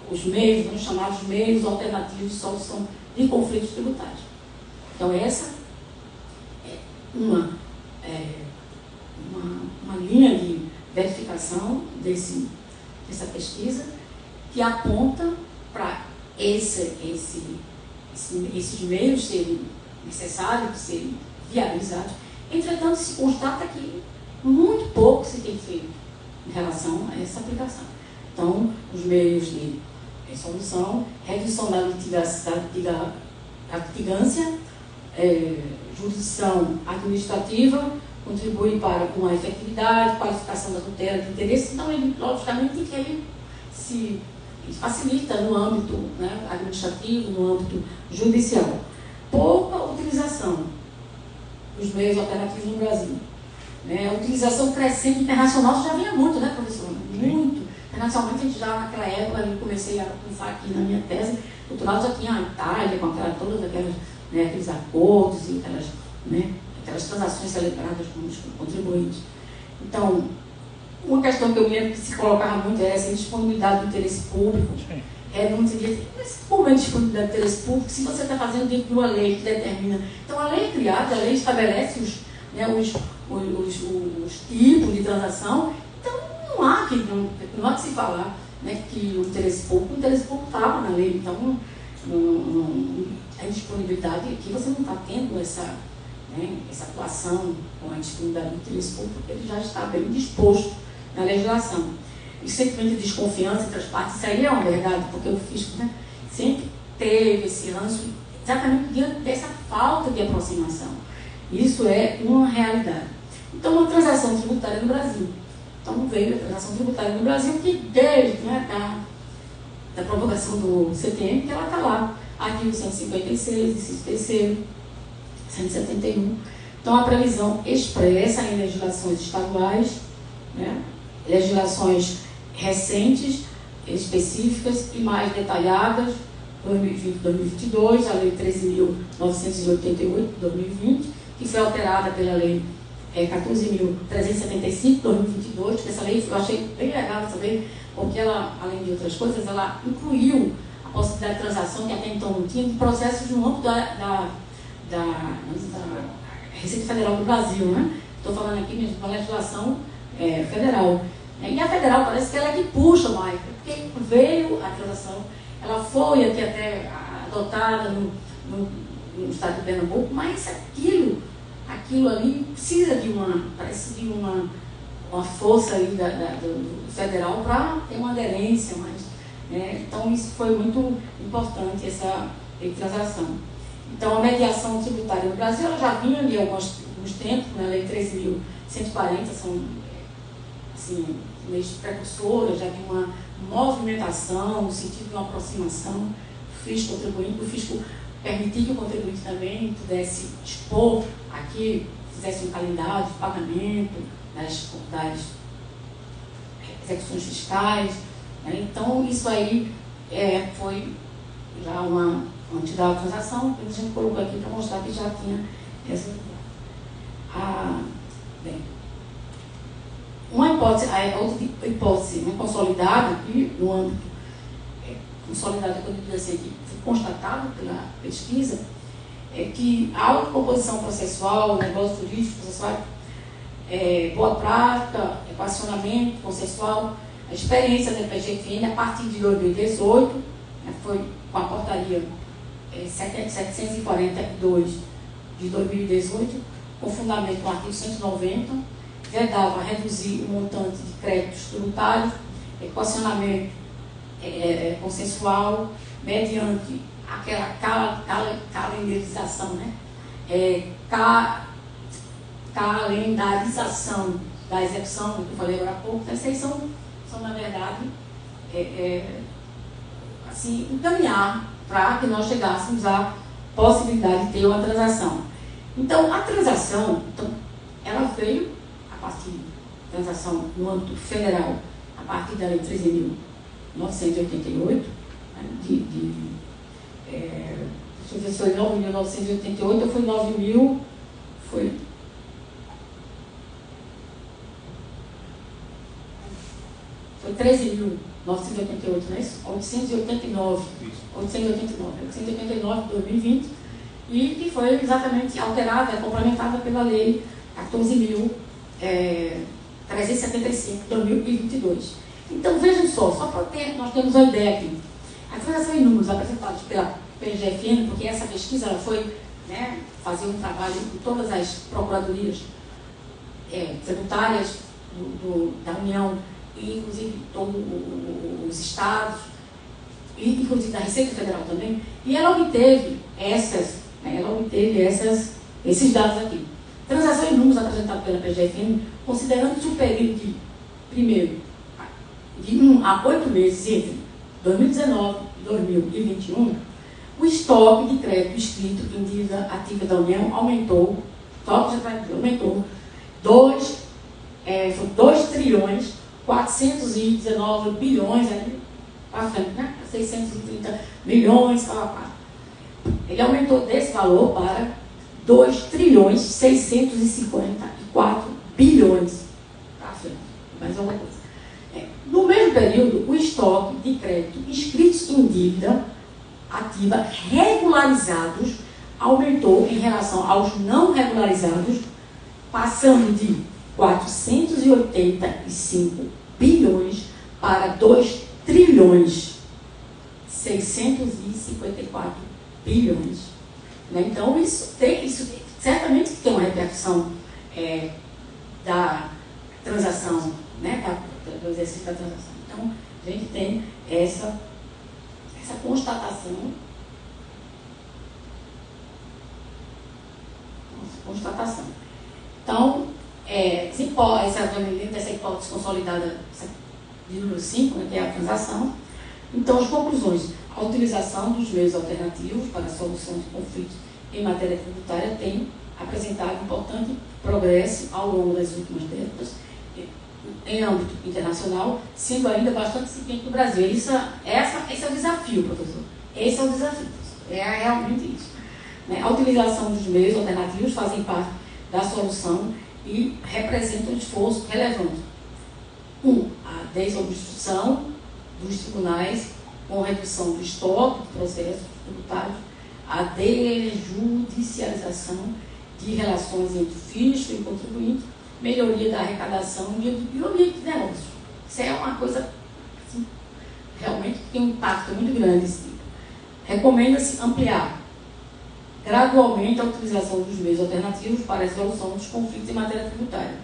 E: os meios, vamos chamar os meios alternativos de solução de conflitos tributários. Então, essa é uma linha de verificação dessa pesquisa que aponta para esses meios serem necessários, serem viabilizados. Entretanto, se constata que muito pouco se tem feito em relação a essa aplicação. Então, os meios de solução, redução da litigância, jurisdição administrativa, contribui para com a efetividade, qualificação da tutela de interesse. Então, ele, logicamente, que ele se facilita no âmbito, né, administrativo, no âmbito judicial. Pouca utilização dos meios alternativos no Brasil. Né? A utilização crescente internacional já vinha muito, né, professor? Muito. Internacionalmente, a gente já naquela época, eu comecei a pensar aqui na minha tese, doutoral já tinha a Itália, com todas aquelas, né, aqueles acordos e aquelas transações celebradas com os contribuintes. Então, uma questão que eu me lembro que se colocava muito é essa indisponibilidade do interesse público. Não seria, mas como é disponibilidade do interesse público se você está fazendo dentro de uma lei que determina? Então, a lei é criada, a lei estabelece os tipos de transação. Então, não há que se falar, né, que o interesse público estava na lei. Então, a disponibilidade aqui, você não está tendo essa atuação com a disponibilidade do interesse público, porque ele já está bem disposto na legislação. E sentimento de desconfiança entre as partes, isso aí é uma verdade, porque o fisco, né, sempre teve esse ranço exatamente diante dessa falta de aproximação. Isso é uma realidade. Então, uma transação tributária no Brasil. Então, veio a transação tributária no Brasil, que desde da promulgação do CTM, que ela está lá, artigo 156, inciso 3º, 171. Então, a previsão expressa em legislações estaduais, né, legislações recentes, específicas e mais detalhadas, 2020-2022, a Lei 13.988 de 2020, que foi alterada pela Lei 14.375 de 2022, que essa lei eu achei bem legal também, porque ela, além de outras coisas, ela incluiu a possibilidade de transação que até então não tinha, de processos no âmbito da Receita Federal do Brasil, né? Estou falando aqui mesmo da legislação federal. E a federal parece que ela é que puxa mais, porque veio a transação, ela foi aqui até adotada no estado de Pernambuco, mas aquilo ali precisa de uma força ali do federal para ter uma aderência, então isso foi muito importante, essa transação. Então, a mediação tributária no Brasil, ela já vinha de alguns tempos, na Lei 13.140, são leis precursoras, já havia uma movimentação no sentido de uma aproximação do fisco contribuinte, o fisco permitir que o contribuinte também pudesse expor aqui, fizesse um calendário de pagamento das execuções fiscais. Né? Então, isso aí foi já uma entidade de transação, que a gente colocou aqui para mostrar que já tinha Essa bem, uma hipótese, outra hipótese, uma consolidada, que no âmbito consolidada, quando eu digo assim, que foi constatado pela pesquisa, é que a autocomposição processual, negócio turístico processual, boa prática, equacionamento processual, a experiência da PGFN a partir de 2018, foi com a portaria 742 de 2018, com fundamento no artigo 190, vedava reduzir o montante de créditos tributários, equacionamento consensual, mediante aquela calendarização, né? Calendarização da execução, que eu falei agora há pouco. Essas aí são na verdade, assim, encaminhar para que nós chegássemos à possibilidade de ter uma transação. Então, a transação, ela veio a partir da transação no âmbito federal, a partir da Lei 13.988, né, deixa eu ver se foi 9.988 ou foi 9.000, foi 13.988, não é isso? 889 de 2020, e que foi exatamente alterada, complementada pela Lei 14.375 de 2022. Então, vejam só para ter, nós temos uma ideia aqui. A transação em números apresentados pela PGFN, porque essa pesquisa ela foi, né, fazer um trabalho com todas as procuradorias tributárias da União, e inclusive todos os estados, e inclusive da Receita Federal também, e ela obteve esses dados aqui. Transação em números apresentados pela PGFN, considerando-se o período de, primeiro, de 1 a 8 meses entre 2019 e 2021, o estoque de crédito escrito em dívida ativa da União aumentou 2 trilhões 419 bilhões, para frente, né? 630 milhões, ele aumentou desse valor para 2 trilhões 654 bilhões, para frente, mais alguma coisa. No mesmo período, o estoque de crédito inscritos em dívida ativa regularizados aumentou em relação aos não regularizados, passando de 485 bilhões para 2 trilhões 654 bilhões. Né? Então, isso certamente tem uma repercussão da transação, né? Do exercício da transação. Então, a gente tem essa constatação. Então, dentro dessa hipótese consolidada de número 5, né, que é a transação, então as conclusões: a utilização dos meios alternativos para a solução de conflitos em matéria tributária tem apresentado importante progresso ao longo das últimas décadas em âmbito internacional, sendo ainda bastante incipiente no Brasil. Esse é o desafio, professor. Esse é o desafio, professor. É realmente isso. Né? A utilização dos meios alternativos fazem parte da solução e representam um esforço relevante. A desobstrução dos tribunais com redução do estoque de processos tributários, a desjudicialização de relações entre fisco e contribuinte, melhoria da arrecadação e o ambiente de negócio. Isso é uma coisa assim, realmente que tem um impacto muito grande. Assim. Recomenda-se ampliar gradualmente a utilização dos meios alternativos para a resolução dos conflitos em matéria tributária,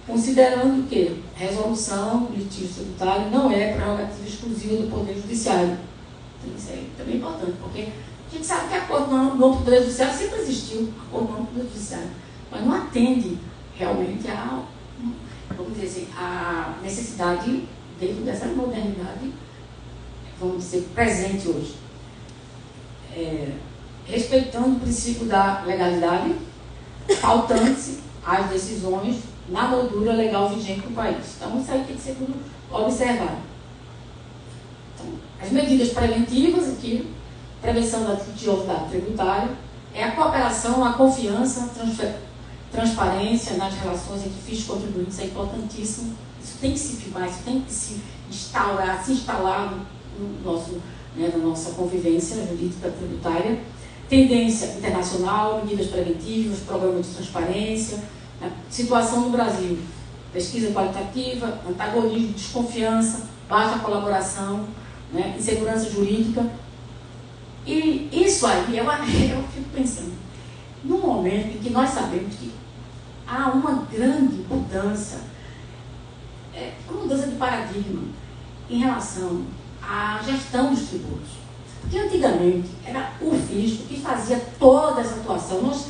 E: considerando que resolução do litígio tributário não é prerrogativa exclusiva do Poder Judiciário. Então, isso é também importante, porque a gente sabe que acordo no âmbito do Poder Judiciário sempre existiu, acordo no âmbito do Poder Judiciário, mas não atende realmente a, vamos dizer assim, a necessidade dentro dessa modernidade, vamos dizer, presente hoje. Respeitando o princípio da legalidade, pautando-se as decisões na moldura legal vigente no país. Então, isso aí tem que ser tudo observado. Então, as medidas preventivas aqui, prevenção da litigiosidade tributária, é a cooperação, a confiança, transparência nas relações entre fiscos e contribuintes, é importantíssimo. Isso tem que se firmar, isso tem que se instalar no nosso, na nossa convivência jurídica tributária. Tendência internacional, medidas preventivas, programas de transparência, situação no Brasil, pesquisa qualitativa, antagonismo, desconfiança, baixa colaboração, insegurança jurídica. E isso aí, eu fico pensando, no momento em que nós sabemos que há uma grande mudança, uma mudança de paradigma em relação à gestão dos tributos. Porque antigamente era o fisco que fazia toda essa atuação. Nós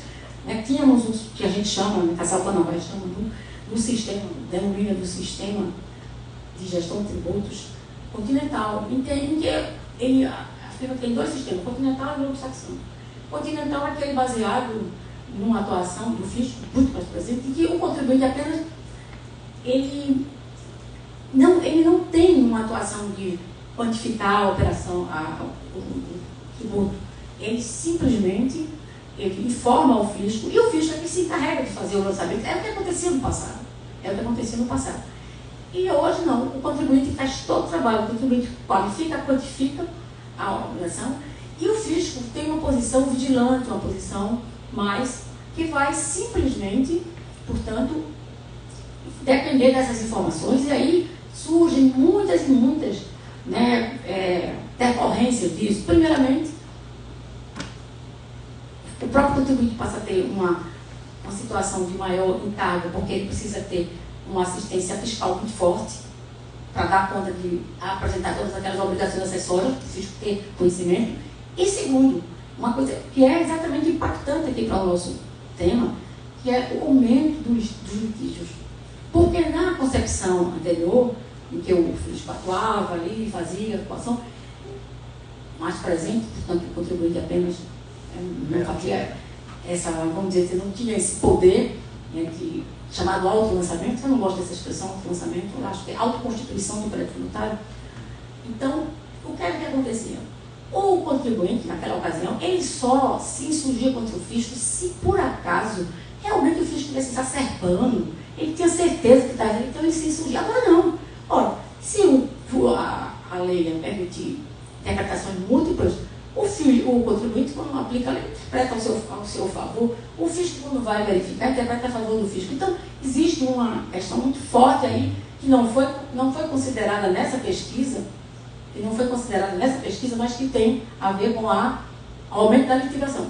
E: tínhamos o que a gente chama, a Saltanavai chama do sistema, denomina do sistema de gestão de tributos continental, em que a firma tem dois sistemas, continental e anglo-saxão. Continental é aquele baseado numa atuação do fisco, muito mais presente, em que o contribuinte apenas ele não tem uma atuação de quantificar a operação, o tributo. Ele simplesmente informa ao fisco, e o fisco é que se encarrega de fazer o lançamento. É o que acontecia no passado. E hoje não, o contribuinte faz todo o trabalho, o contribuinte qualifica, quantifica a obrigação, e o fisco tem uma posição vigilante, uma posição mais que vai simplesmente, portanto, depender dessas informações, e aí surgem muitas e muitas decorrências disso. Primeiramente, o próprio contribuinte passa a ter uma situação de maior encargo, porque ele precisa ter uma assistência fiscal muito forte para dar conta de apresentar todas aquelas obrigações acessórias, preciso ter conhecimento. E segundo, uma coisa que é exatamente impactante aqui para o nosso tema, que é o aumento dos litígios. Porque na concepção anterior, em que o fisco atuava ali, fazia a atuação mais presente, portanto o contribuinte apenas não fazia essa, vamos dizer, não tinha esse poder chamado autolançamento. Eu não gosto dessa expressão, autolançamento, eu acho que é autoconstituição do crédito tributário. Então, o que era que acontecia? O contribuinte, naquela ocasião, ele só se insurgia contra o fisco se por acaso realmente o fisco estivesse exacerbando, ele tinha certeza que estava ali, então ele se insurgia. Agora não. Ora, se a lei permitir interpretações múltiplas, o contribuinte, quando aplica a lei, interpreta ao seu favor, o fisco, quando vai verificar, interpreta a favor do fisco. Então, existe uma questão muito forte aí, que não foi considerada nessa pesquisa, mas que tem a ver com o aumento da litigação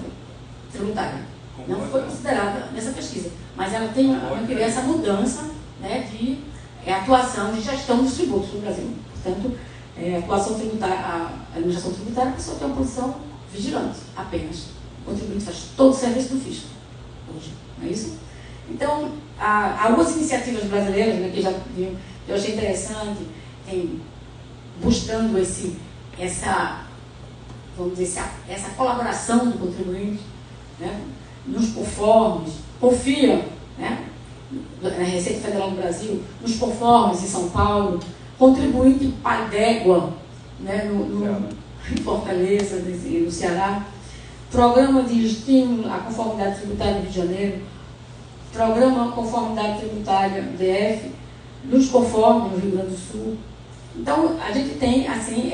E: tributária. Não foi considerada nessa pesquisa, mas ela tem essa mudança de atuação de gestão dos tributos no Brasil. Portanto, a atuação tributária, a administração tributária, a pessoa tem uma posição vigilante apenas. O contribuinte faz todo o serviço do fisco hoje, não é isso? Então, há algumas iniciativas brasileiras, que eu achei interessante, buscando essa colaboração do contribuinte, nos conformes, confia, na Receita Federal do Brasil, nos conformes em São Paulo, contribuinte pai d'égua, em Fortaleza, no Ceará, programa de estímulo à conformidade tributária do Rio de Janeiro, programa conformidade tributária DF, nos conformes no Rio Grande do Sul. Então, a gente tem, assim,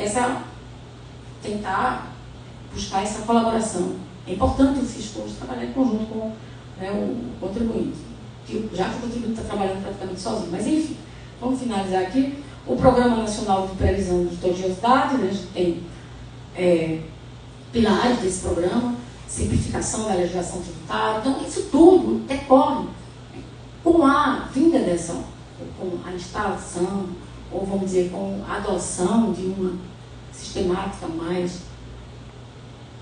E: tentar buscar essa colaboração. É importante o fisco hoje trabalhar em conjunto com o contribuinte, já que o contribuinte está trabalhando praticamente sozinho. Mas, enfim, vamos finalizar aqui. O Programa Nacional de Previsão de Litigiosidade, a gente tem pilares desse programa, simplificação da legislação tributária. Então, isso tudo decorre com a vinda com a instalação, ou vamos dizer, com a adoção de uma sistemática mais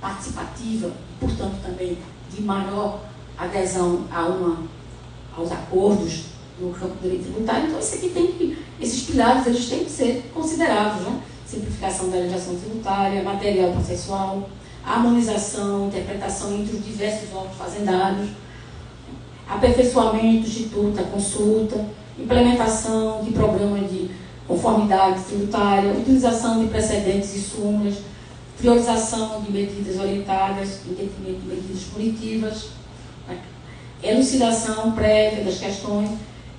E: participativa, e, portanto, também de maior adesão aos acordos no campo do direito tributário. Então, esses pilares eles têm que ser considerados, simplificação da legislação tributária, material processual, harmonização, interpretação entre os diversos órgãos fazendários, aperfeiçoamento do instituto, da consulta, implementação de programas de conformidade tributária, utilização de precedentes e súmulas, priorização de medidas orientadas, entendimento de medidas punitivas, né? Elucidação prévia das questões.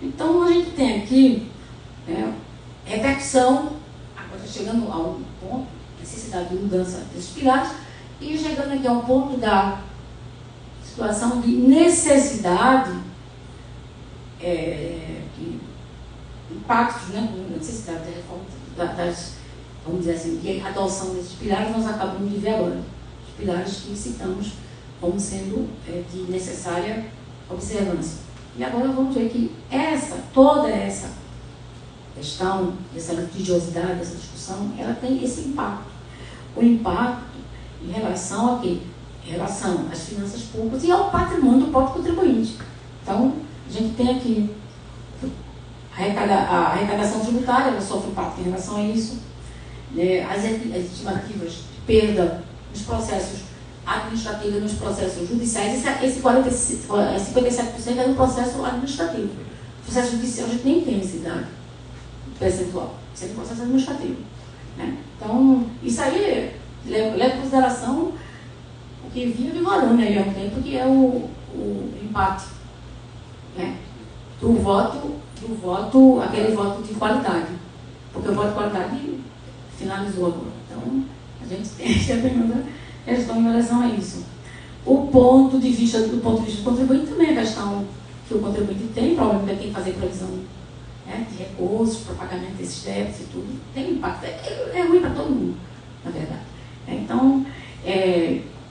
E: Então, a gente tem aqui repercussão, agora chegando a um ponto, necessidade de mudança desses pilares, e chegando aqui a um ponto da situação de necessidade, de impactos, né, necessidade da reforma, vamos dizer assim, de adoção desses pilares, nós acabamos de ver agora. Os pilares que citamos como sendo de necessária observância. E agora vamos ver que toda essa questão, essa litigiosidade, essa discussão, ela tem esse impacto. O impacto em relação a quê? Em relação às finanças públicas e ao patrimônio do próprio contribuinte. Então, a gente tem aqui a arrecadação tributária, ela sofre impacto em relação a isso, né? As estimativas de perda nos processos administrativos, nos processos judiciais, esse 57% é no processo administrativo. O processo judicial a gente nem tem esse dado percentual, isso é no processo administrativo, né? Então, isso aí leva em consideração o que vinha vigorando aí há um tempo, que é o empate, né, do voto, aquele voto de qualidade, porque o voto de qualidade finalizou agora. Então, a gente tem essa questão em relação a isso. O ponto de vista do contribuinte também é a questão que o contribuinte tem, provavelmente tem que fazer previsão, né, de recursos para pagamento desses débitos e tudo, tem impacto, é ruim para todo mundo, na verdade. Então,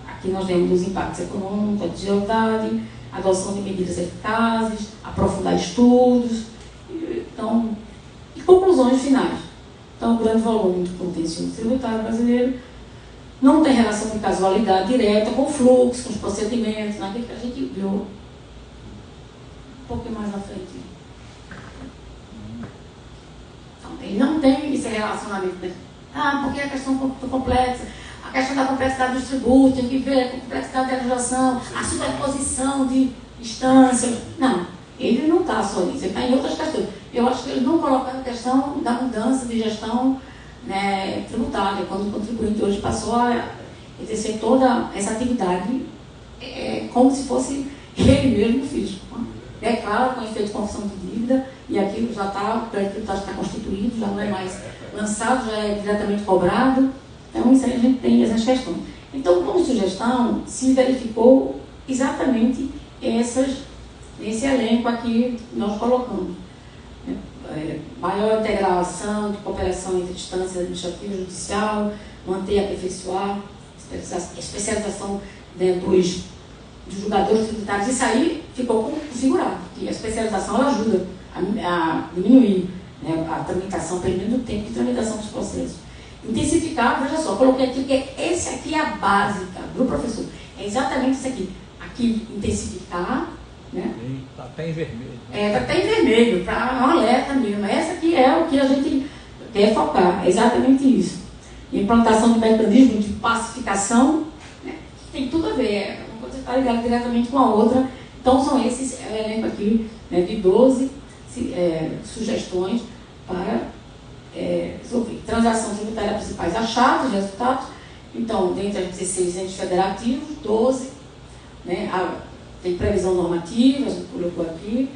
E: aqui nós temos os impactos econômicos, a desigualdade, a adoção de medidas eficazes, aprofundar estudos, então, e conclusões finais. Então, o grande volume do contencioso tributário brasileiro não tem relação de casualidade direta com o fluxo, com os procedimentos, naquilo que a gente viu um pouquinho mais à frente. Então, ele não tem esse relacionamento, né? Porque a questão é muito complexa, a questão da complexidade dos tributos, tem que ver a complexidade da legislação, a superposição de instâncias. Não, ele não está só nisso, ele está em outras questões. Eu acho que ele não coloca a questão da mudança de gestão, né, tributária, quando o contribuinte hoje passou a exercer toda essa atividade como se fosse ele mesmo fisco. Declara com efeito de confissão de dívida e aquilo já está, o crédito já está constituído, já não é mais lançado, já é diretamente cobrado. Então, isso aí a gente tem essas questões. Então, como sugestão, se verificou exatamente esse elenco aqui que nós colocamos. Maior integração de cooperação entre instâncias administrativa e judicial, manter e aperfeiçoar, especialização, né, dos julgadores tributários. Isso aí ficou configurado, que a especialização ela ajuda a diminuir, né, a tramitação, pelo menos o tempo de tramitação dos processos. Intensificar, veja só, coloquei aqui, porque esse aqui é a básica do professor. É exatamente isso aqui. Aqui, intensificar, né?
C: Está até em vermelho.
E: Está até em vermelho, para um alerta mesmo. Essa aqui é o que a gente quer focar, é exatamente isso. Implantação de mecanismos de pacificação, né? Tem tudo a ver, uma coisa está ligada diretamente com a outra. Então, são esses elenco aqui, né, de 12 sugestões para resolver. Transação tributária principais achados, resultados. Então, dentre as 16 entes federativos, 12, né, tem previsão normativa, a gente colocou aqui.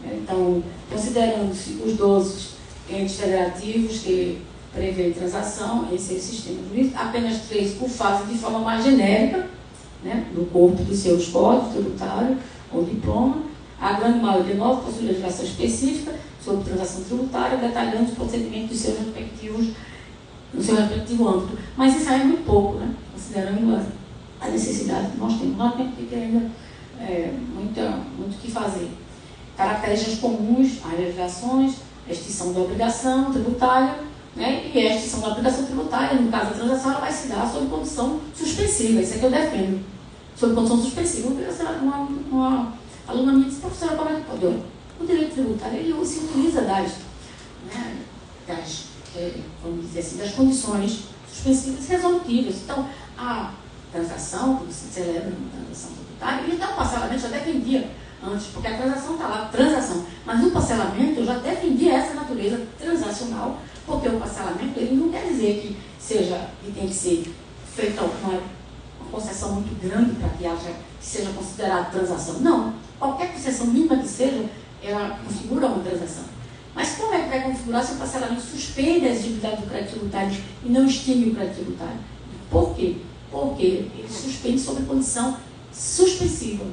E: Né, então, considerando-se os 12 entes federativos que prevêem transação, esse é o sistema jurídico, apenas 3 o fazem de forma mais genérica, né, no corpo dos seus códigos tributários ou diploma. A grande maioria 9 possui legislação específica sobre transação tributária, detalhando os procedimentos dos seus respectivos, no seu respectivo âmbito. Mas isso aí é muito pouco, né, considerando a necessidade que nós temos. Nós temos que ter ainda muito o que fazer. Características comuns às legislações, a extinção da obrigação tributária, né, e a extinção da obrigação tributária, no caso da transação, ela vai se dar sob condição suspensiva. Isso é que eu defendo. Sob condição suspensiva. Uma aluna minha disse, professora, como é que pode? O direito tributário, ele se utiliza vamos dizer assim, das condições suspensivas e resolutivas. Então, a transação, quando se celebra uma transação tributária, e então o parcelamento já defendia antes, porque a transação está lá, transação. Mas no parcelamento eu já defendia essa natureza transacional, porque o parcelamento ele não quer dizer que tem que ser feita uma concessão muito grande para que seja considerada transação. Não. Qualquer concessão mínima que seja, ela configura uma transação. Mas como é que vai configurar se o parcelamento suspende a exigibilidade do crédito tributário e não extingue o crédito tributário? Por quê? Porque ele suspende sob condição suspensiva.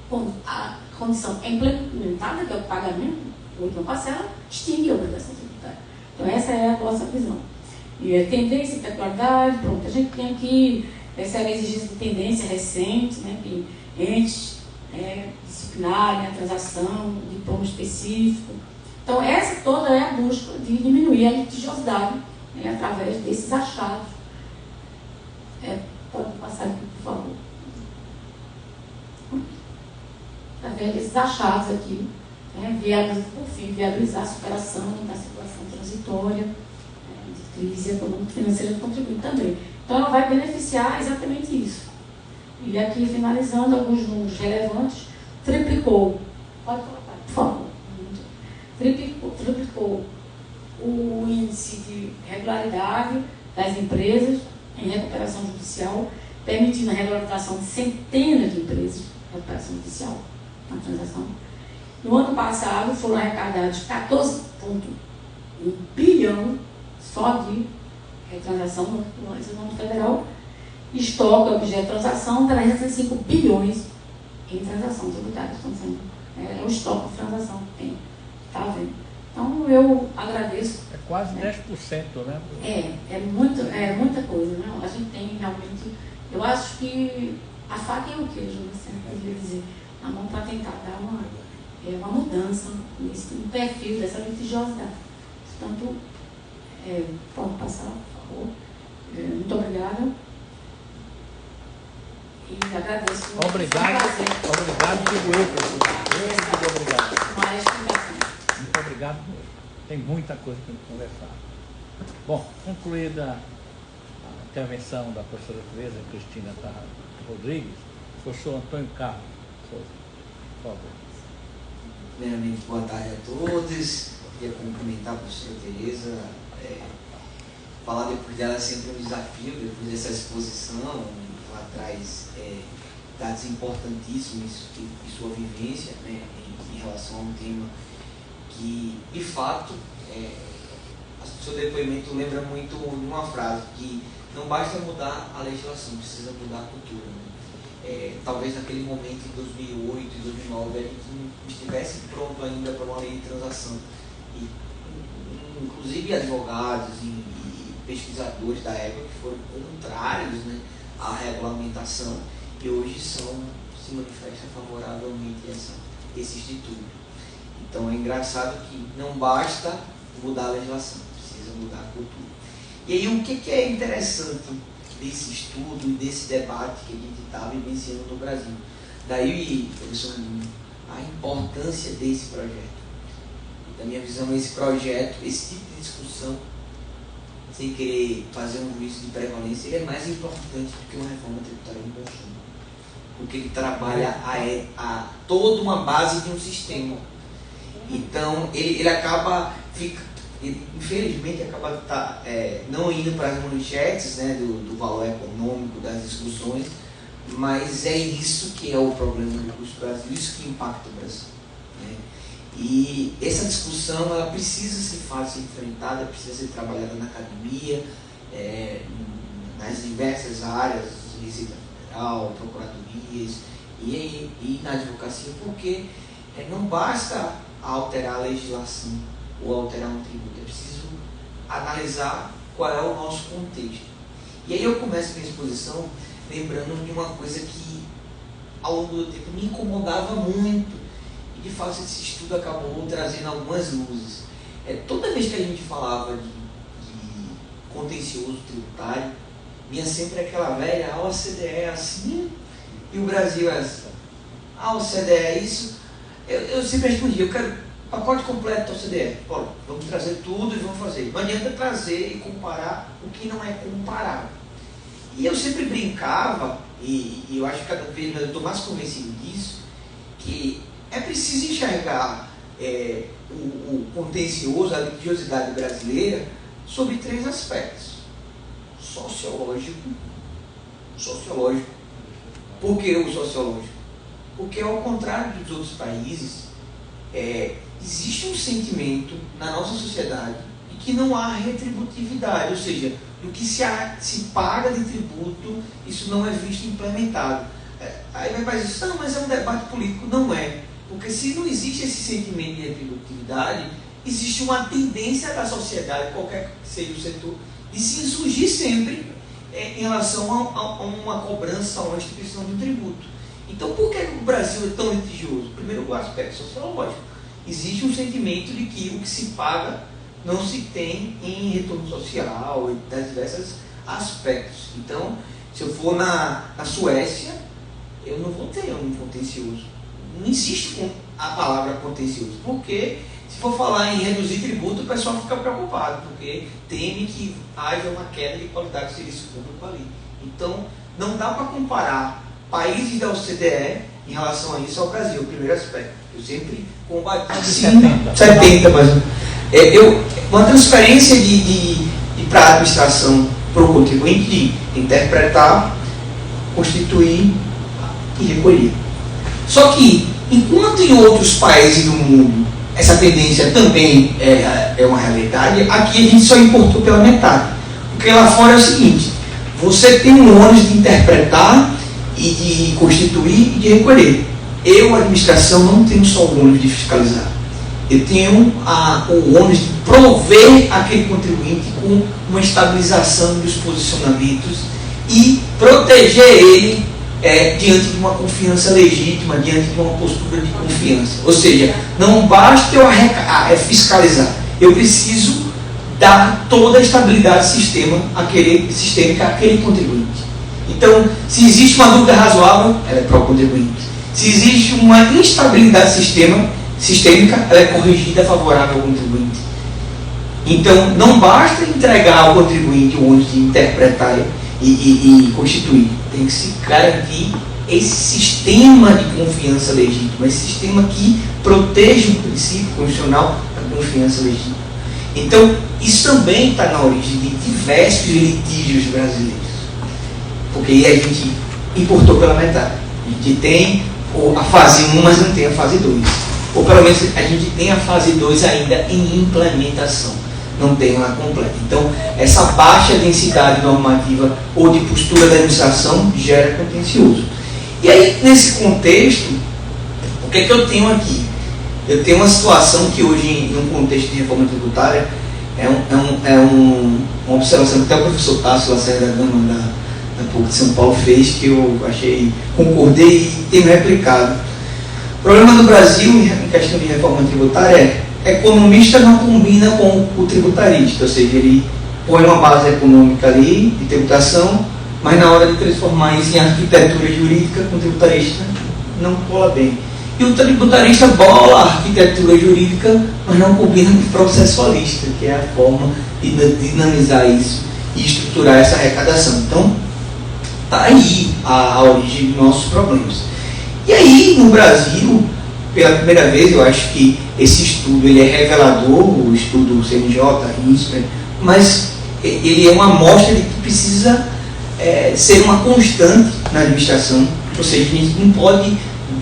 E: Quando a condição é implementada, que é o pagamento, ou então parcela, extingue a obrigação tributária. Então essa é a nossa visão. E a tendência e peculiaridade, pronto, a gente tem aqui, essa é a exigência de tendência recente, né, que entes disciplinária, a transação, diploma específico. Então essa toda é a busca de diminuir a litigiosidade, né, através desses achados. Pode passar aqui, por favor. Através desses achados aqui, por fim, viabilizar a superação da situação transitória, de crise econômica e financeira do contribuinte também. Então, ela vai beneficiar exatamente isso. E aqui, finalizando, alguns números relevantes, triplicou, pode colocar, por favor, triplicou o índice de regularidade das empresas em recuperação judicial, permitindo a regularização de centenas de empresas em recuperação judicial na transação. No ano passado, foram arrecadados 14,1 bilhão só de transação no âmbito federal. Estoque objeto de transação, 305 bilhões em transação tributária. É o estoque de transação que tem. Está vendo? Então, eu agradeço.
C: É quase 10%, né?
E: É muita coisa, né? A gente tem realmente, eu acho que a faca e o queijo, né? Eu queria dizer, na mão para tentar dar uma mudança no perfil dessa litigiosidade. Portanto, pode passar, por favor. Muito obrigada. E agradeço.
C: Obrigado, digo eu, professor. Obrigado.
E: Uma explicação.
C: Muito obrigado mesmo. Tem muita coisa para conversar. Bom, concluída a intervenção da professora Tereza Cristina Rodrigues, professor Antônio Carlos Souza, por favor.
D: Primeiramente, boa tarde a todos. Queria cumprimentar a professora Tereza. Falar depois dela é sempre um desafio, depois dessa exposição. Ela traz dados importantíssimos de sua vivência, né, em relação a um tema que, de fato, o seu depoimento lembra muito de uma frase, que não basta mudar a legislação, precisa mudar a cultura. Né? Talvez naquele momento, em 2008 e 2009, a gente não estivesse pronto ainda para uma lei de transação. E, inclusive, advogados e pesquisadores da época que foram contrários, né, à regulamentação, e hoje se manifestam favoravelmente esse instituto. Então é engraçado que não basta mudar a legislação, precisa mudar a cultura. E aí o que é interessante desse estudo e desse debate que a gente está vivenciando no Brasil? Daí, professor, a importância desse projeto. Da minha visão, esse projeto, esse tipo de discussão, sem querer fazer um juízo de prevalência, ele é mais importante do que uma reforma tributária de consumo. Porque ele trabalha a toda uma base de um sistema. Então, ele acaba, infelizmente, acaba não indo para as manchetes, né, do valor econômico das discussões, mas é isso que é o problema do custo do Brasil, isso que impacta o Brasil. Né? E essa discussão ela precisa ser enfrentada, precisa ser trabalhada na academia, nas diversas áreas, Receita Federal, procuradorias e na advocacia, porque não basta alterar a legislação ou alterar um tributo, é preciso analisar qual é o nosso contexto. E aí eu começo minha exposição lembrando de uma coisa que ao longo do tempo me incomodava muito, e de fato esse estudo acabou trazendo algumas luzes. Toda vez que a gente falava de contencioso tributário, vinha sempre aquela velha, a OCDE é assim e o Brasil é assim. A OCDE é isso. Eu sempre respondi, eu quero pacote completo da OCDE. Bom, vamos trazer tudo e vamos fazer. Não adianta trazer e comparar o que não é comparável. E eu sempre brincava, e eu acho que cada vez mais eu estou mais convencido disso, que é preciso enxergar o contencioso, a litigiosidade brasileira, sob 3 aspectos: sociológico, sociológico. Por que o sociológico? Porque, ao contrário dos outros países, existe um sentimento na nossa sociedade de que não há retributividade, ou seja, do que se paga de tributo, isso não é visto implementado. Aí vai dizer, não, mas é um debate político. Não é. Porque se não existe esse sentimento de retributividade, existe uma tendência da sociedade, qualquer que seja o setor, de se insurgir sempre em relação a uma cobrança, a uma instituição de um tributo. Então, por que o Brasil é tão litigioso? Primeiro, o aspecto sociológico. Existe um sentimento de que o que se paga não se tem em retorno social e das diversos aspectos. Então, se eu for na Suécia, eu não vou ter um contencioso. Não existe a palavra contencioso. Porque, se for falar em reduzir tributo, o pessoal fica preocupado, porque teme que haja uma queda de qualidade do serviço público ali. Então, não dá para comparar países da OCDE em relação a isso ao Brasil, o primeiro aspecto. Eu sempre combati 70 mais ou menos. Uma transferência para a administração para o contribuinte de interpretar, constituir e recolher. Só que, enquanto em outros países do mundo essa tendência também é uma realidade, aqui a gente só importou pela metade. Porque lá fora é o seguinte, você tem um ônus de interpretar e de constituir e de recolher. Eu, a administração, não tenho só o ônus de fiscalizar. Eu tenho o ônus de prover aquele contribuinte com uma estabilização dos posicionamentos e proteger ele diante de uma confiança legítima, diante de uma postura de confiança. Ou seja, não basta eu fiscalizar, eu preciso dar toda a estabilidade sistêmica àquele contribuinte. Então, se existe uma dúvida razoável, ela é para o contribuinte. Se existe uma instabilidade sistêmica, ela é corrigida favorável ao contribuinte. Então, não basta entregar ao contribuinte o ônus de interpretar e constituir. Tem que se garantir esse sistema de confiança legítima, esse sistema que protege o princípio constitucional da confiança legítima. Então, isso também está na origem de diversos litígios brasileiros. Porque aí a gente importou pela metade. A gente tem a fase 1, mas não tem a fase 2. Ou pelo menos a gente tem a fase 2 ainda em implementação. Não tem ela completa. Então, essa baixa densidade normativa ou de postura da administração gera contencioso. E aí, nesse contexto, o que é que eu tenho aqui? Eu tenho uma situação que hoje, num contexto de reforma tributária, uma observação que até o professor Tássio Lacerda Gama da PUC de São Paulo fez, que eu concordei e tenho replicado. O problema do Brasil em questão de reforma tributária economista não combina com o tributarista, ou seja, ele põe uma base econômica ali de tributação, mas na hora de transformar isso em arquitetura jurídica, com o tributarista não cola bem. E o tributarista bola a arquitetura jurídica, mas não combina com o processualista, que é a forma de dinamizar isso e estruturar essa arrecadação. Então, está aí a origem dos nossos problemas. E aí, no Brasil, pela primeira vez, eu acho que esse estudo ele é revelador, o estudo CNJ, INSPER, mas ele é uma amostra de que precisa ser uma constante na administração, ou seja, a gente não pode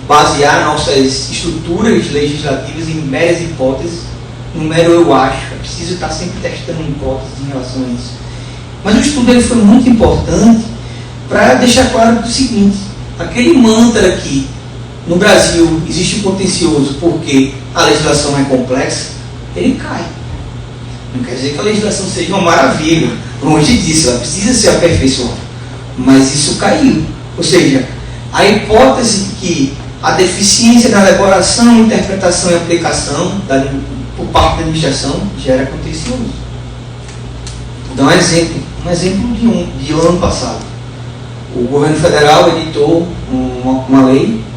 D: basear nossas estruturas legislativas em meras hipóteses, no mero eu acho, é preciso estar sempre testando hipóteses em relação a isso. Mas o estudo ele foi muito importante para deixar claro o seguinte, aquele mantra que no Brasil existe um contencioso porque a legislação é complexa, ele cai. Não quer dizer que a legislação seja uma maravilha, longe disso, ela precisa ser aperfeiçoada. Mas isso caiu. Ou seja, a hipótese de que a deficiência na elaboração, interpretação e aplicação por parte da administração gera contencioso. Vou dar um exemplo de ano passado. O governo federal editou uma lei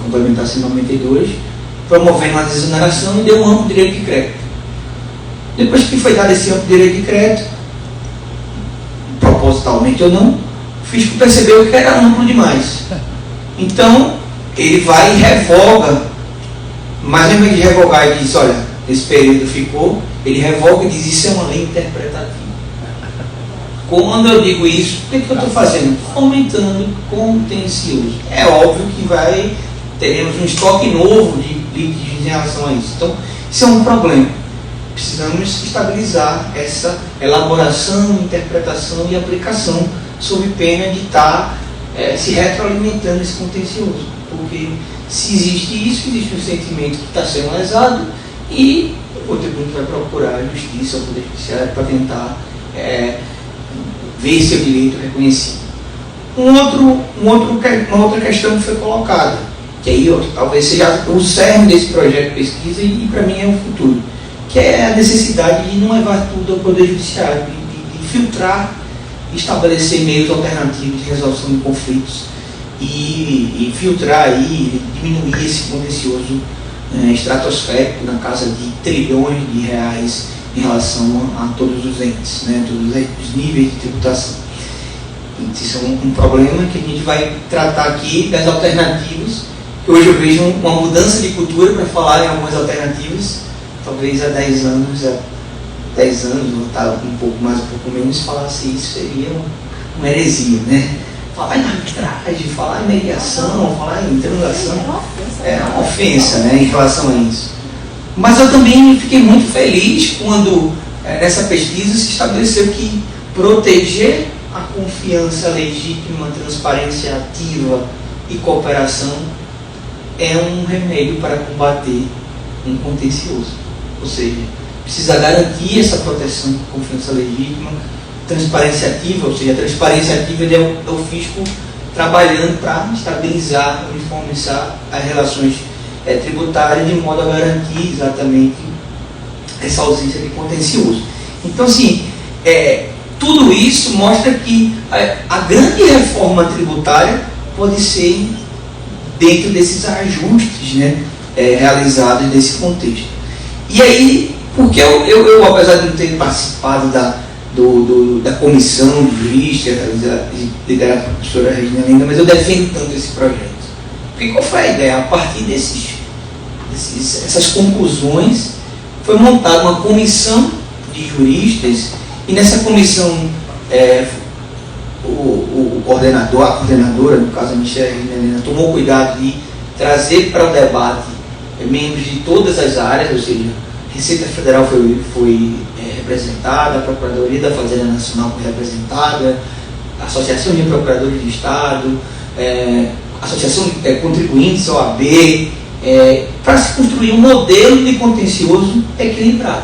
D: complementar 192, promovendo uma desoneração e deu um amplo direito de crédito. Depois que foi dado esse amplo direito de crédito, propositalmente ou não, o fisco percebeu que era amplo demais. Então, ele vai e revoga, mas ao invés de revogar e diz, olha, esse período ficou, ele revoga e diz, isso é uma lei interpretativa.
F: Quando eu digo isso, o que eu estou fazendo? Fomentando contencioso. É óbvio que teremos um estoque novo de litígios em relação a isso. Então, isso é um problema. Precisamos estabilizar essa elaboração, interpretação e aplicação, sob pena de estar se retroalimentando esse contencioso. Porque se existe isso, existe um sentimento que está sendo lesado e o contribuinte vai procurar a justiça, o poder judiciário, para tentar ver seu direito reconhecido. Uma outra questão que foi colocada, que aí talvez seja o cerne desse projeto de pesquisa e para mim é o futuro, que é a necessidade de não levar tudo ao Poder Judiciário, de filtrar, estabelecer meios alternativos de resolução de conflitos e filtrar aí, diminuir esse contencioso estratosférico na casa de trilhões de reais em relação a todos os entes, né, todos os níveis de tributação. Isso é um problema que a gente vai tratar aqui das alternativas, que hoje eu vejo uma mudança de cultura para falar em algumas alternativas. Talvez há 10 anos, ou tá um pouco mais, um pouco menos, falasse isso seria uma heresia, né? Falar em arbitragem, falar em mediação, falar em transação é uma ofensa, né, em relação a isso. Mas eu também fiquei muito feliz quando nessa pesquisa se estabeleceu que proteger a confiança legítima, transparência ativa e cooperação é um remédio para combater um contencioso. Ou seja, precisa garantir essa proteção de confiança legítima, transparência ativa, ou seja, a transparência ativa é o fisco trabalhando para estabilizar, uniformizar as relações tributárias de modo a garantir exatamente essa ausência de contencioso. Então, assim, tudo isso mostra que a grande reforma tributária pode ser dentro desses ajustes, né, realizados nesse contexto. E aí, porque eu apesar de não ter participado da comissão de juristas liderada pela professora Regina Lenda, mas eu defendo tanto esse projeto. Porque qual foi a ideia? A partir dessas conclusões, foi montada uma comissão de juristas, e nessa comissão a coordenadora, no caso a ministra Regina Lenda, tomou cuidado de trazer para o debate membros de todas as áreas, ou seja, a Receita Federal foi representada, a Procuradoria da Fazenda Nacional foi representada, a Associação de Procuradores de Estado, a Associação de Contribuintes, OAB, para se construir um modelo de contencioso equilibrado.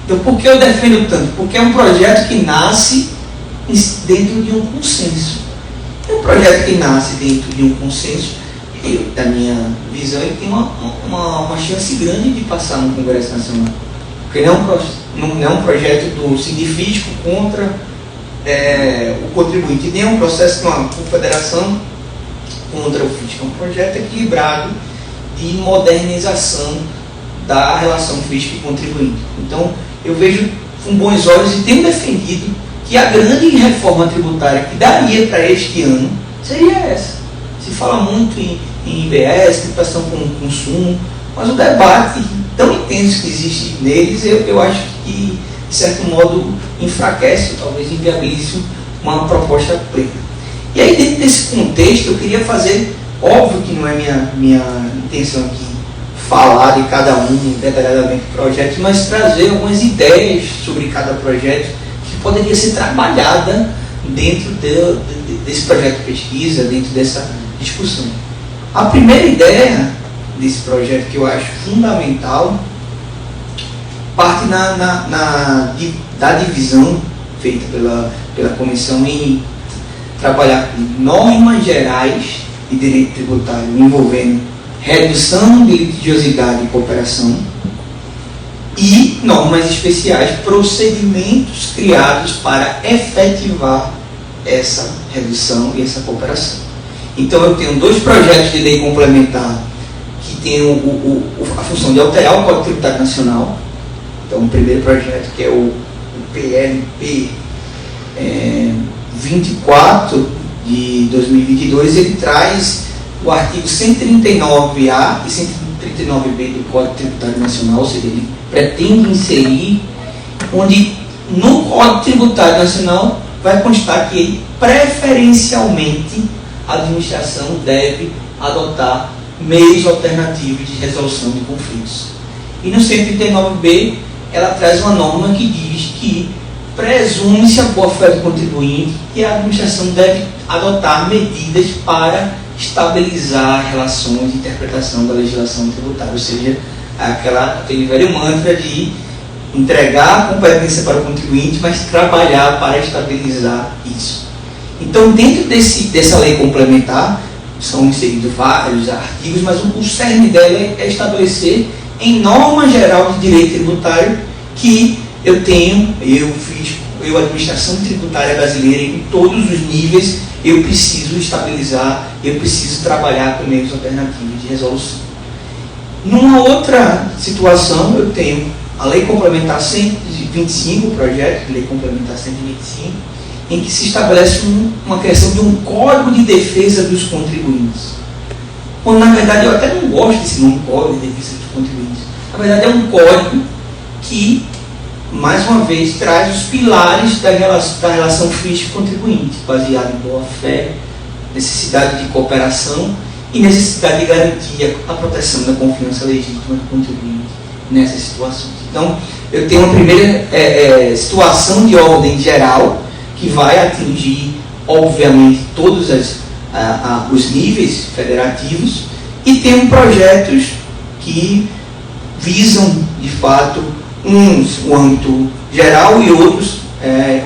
F: Então, por que eu defendo tanto? Porque é um projeto que nasce dentro de um consenso. É um projeto que nasce dentro de um consenso. Da minha visão, ele tem uma chance grande de passar no Congresso Nacional. Porque não é um projeto do sindifisco contra o contribuinte, nem é um processo de uma confederação contra o fisco. É um projeto equilibrado de modernização da relação fisco e contribuinte. Então, eu vejo com bons olhos e tenho defendido que a grande reforma tributária que daria para este ano seria essa. Se fala muito em IBS, tributação com consumo, mas o debate tão intenso que existe neles, eu acho que, de certo modo, enfraquece, talvez inviabilize uma proposta plena. E aí, dentro desse contexto, eu queria fazer, óbvio que não é minha intenção aqui falar de cada um detalhadamente do projeto, mas trazer algumas ideias sobre cada projeto que poderia ser trabalhada dentro desse projeto de pesquisa, dentro dessa discussão. A primeira ideia desse projeto que eu acho fundamental parte da divisão feita pela comissão em trabalhar com normas gerais de direito tributário envolvendo redução de litigiosidade e cooperação e normas especiais, procedimentos criados para efetivar essa redução e essa cooperação. Então eu tenho 2 projetos de lei complementar que tem a função de alterar o Código Tributário Nacional. Então o primeiro projeto, que é o PLP 24 de 2022, ele traz o artigo 139A e 139B do Código Tributário Nacional, ou seja, ele pretende inserir onde no Código Tributário Nacional vai constar que, preferencialmente, a administração deve adotar meios alternativos de resolução de conflitos. E no 139B, ela traz uma norma que diz que presume-se a boa-fé do contribuinte e a administração deve adotar medidas para estabilizar relações de interpretação da legislação tributária, ou seja, aquele velho mantra de entregar a competência para o contribuinte, mas trabalhar para estabilizar isso. Então, dentro dessa lei complementar, são inseridos vários artigos, mas o cerne dela é estabelecer, em norma geral de direito tributário, que eu, administração tributária brasileira, em todos os níveis, eu preciso estabilizar, eu preciso trabalhar com meios alternativos de resolução. Numa outra situação, eu tenho a Lei Complementar 125, o projeto de Lei Complementar 125, em que se estabelece uma criação de um Código de Defesa dos Contribuintes. Quando, na verdade, eu até não gosto desse nome, Código de Defesa dos Contribuintes. Na verdade, é um código que, mais uma vez, traz os pilares da relação fisco-contribuinte, baseado em boa-fé, necessidade de cooperação e necessidade de garantir a proteção da confiança legítima do contribuinte nessas situações. Então, eu tenho uma primeira situação de ordem geral, que vai atingir, obviamente, todos os níveis federativos, e tem projetos que visam, de fato, uns o âmbito geral e outros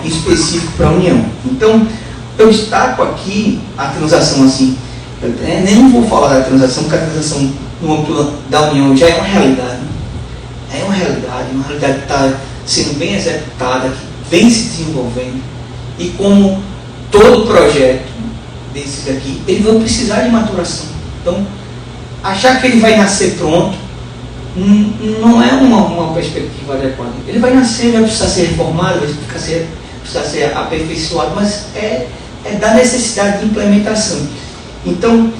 F: específico para a União. Então, eu destaco aqui a transação assim, nem vou falar da transação, porque a transação no âmbito da União já é uma realidade. É uma realidade que está sendo bem executada, que vem se desenvolvendo. E como todo projeto desses aqui, ele vai precisar de maturação. Então, achar que ele vai nascer pronto não é uma perspectiva adequada. Ele vai nascer, vai precisar ser reformado, vai precisar ser aperfeiçoado, mas é da necessidade de implementação. Então,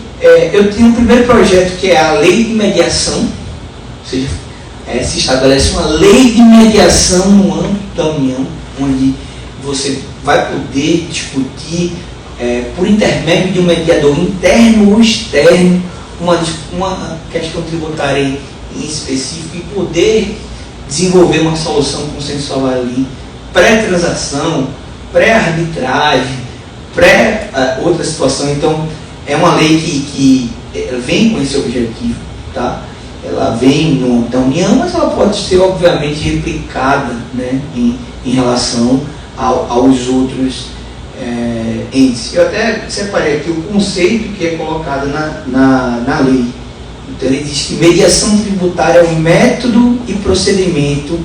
F: eu tenho um primeiro projeto que é a Lei de Mediação, ou seja, se estabelece uma lei de mediação no âmbito da União, onde você vai poder discutir, por intermédio de um mediador interno ou externo, uma questão tributária em específico e poder desenvolver uma solução consensual ali, pré-transação, pré-arbitragem, pré-outra situação. Então, é uma lei que vem com esse objetivo, tá? Ela vem da União, mas ela pode ser, obviamente, replicada, né, em relação aos outros entes. Eu até separei aqui o conceito que é colocado na lei. Então, ele diz que mediação tributária é um método e procedimento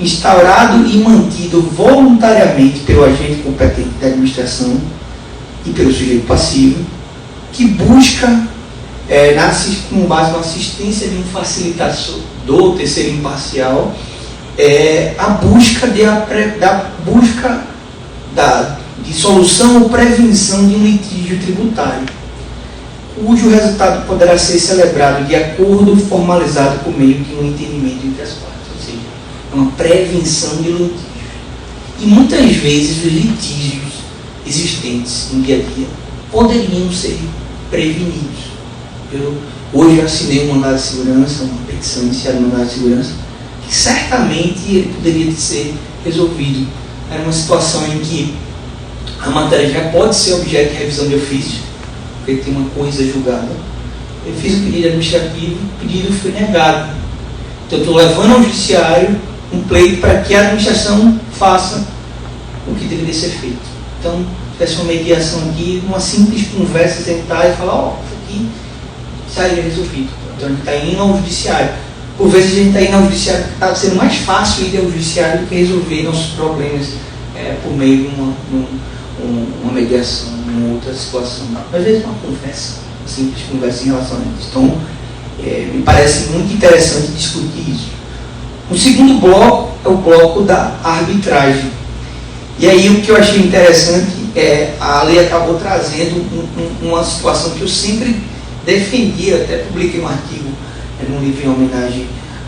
F: instaurado e mantido voluntariamente pelo agente competente da administração e pelo sujeito passivo, que busca, com base na assistência de um facilitador terceiro imparcial, a busca de solução ou prevenção de um litígio tributário, cujo resultado poderá ser celebrado de acordo formalizado por meio de um entendimento entre as partes, ou seja, uma prevenção de litígios. E muitas vezes os litígios existentes no dia a dia poderiam ser prevenidos. Eu hoje assinei um mandado de segurança, uma petição iniciada no mandado de segurança, que certamente ele poderia ser resolvido. Era uma situação em que a matéria já pode ser objeto de revisão de ofício, porque tem uma coisa julgada. Eu fiz o pedido administrativo, o pedido foi negado. Então, eu estou levando ao judiciário um pleito para que a administração faça o que deveria ser feito. Então, tivesse uma mediação aqui, uma simples conversa, sentar e falar, isso aqui seria resolvido. Então, a gente está indo ao judiciário. Por vezes, a gente está indo ao judiciário porque está sendo mais fácil ir ao judiciário do que resolver nossos problemas por meio de uma mediação, uma outra situação. Às vezes, uma conversa, uma simples conversa em relação a isso. Então, me parece muito interessante discutir isso. O segundo bloco é o bloco da arbitragem. E aí, o que eu achei interessante a lei acabou trazendo uma situação que eu sempre defendi, até publiquei um artigo num livro em homenagem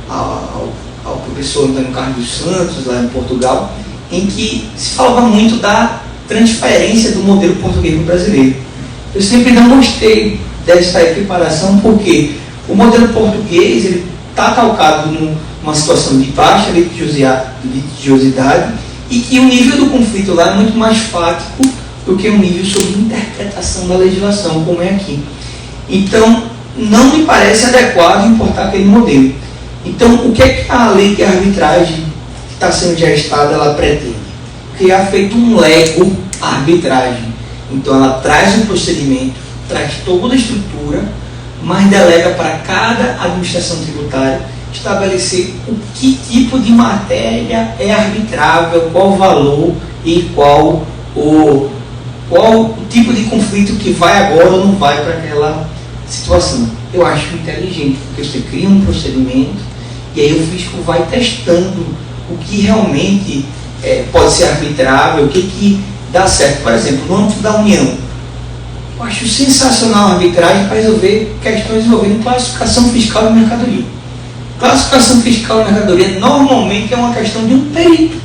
F: ao professor Antônio Carlos dos Santos, lá em Portugal, em que se falava muito da transferência do modelo português para o brasileiro. Eu sempre não gostei dessa equiparação, porque o modelo português está calcado numa situação de baixa litigiosidade e que o nível do conflito lá é muito mais fático do que o nível sobre interpretação da legislação, como é aqui. Então, não me parece adequado importar aquele modelo. Então, o que é que a lei de arbitragem que está sendo gestada, ela pretende? Criar feito um Lego arbitragem. Então, ela traz um procedimento, traz toda a estrutura, mas delega para cada administração tributária estabelecer o que tipo de matéria é arbitrável, qual o valor e qual o tipo de conflito que vai agora ou não vai para aquela situação. Eu acho inteligente, porque você cria um procedimento e aí o fisco vai testando o que realmente pode ser arbitrável, o que dá certo. Por exemplo, no âmbito da União, eu acho sensacional a arbitragem para resolver questões envolvendo classificação fiscal e mercadoria. Classificação fiscal e mercadoria normalmente é uma questão de um perito.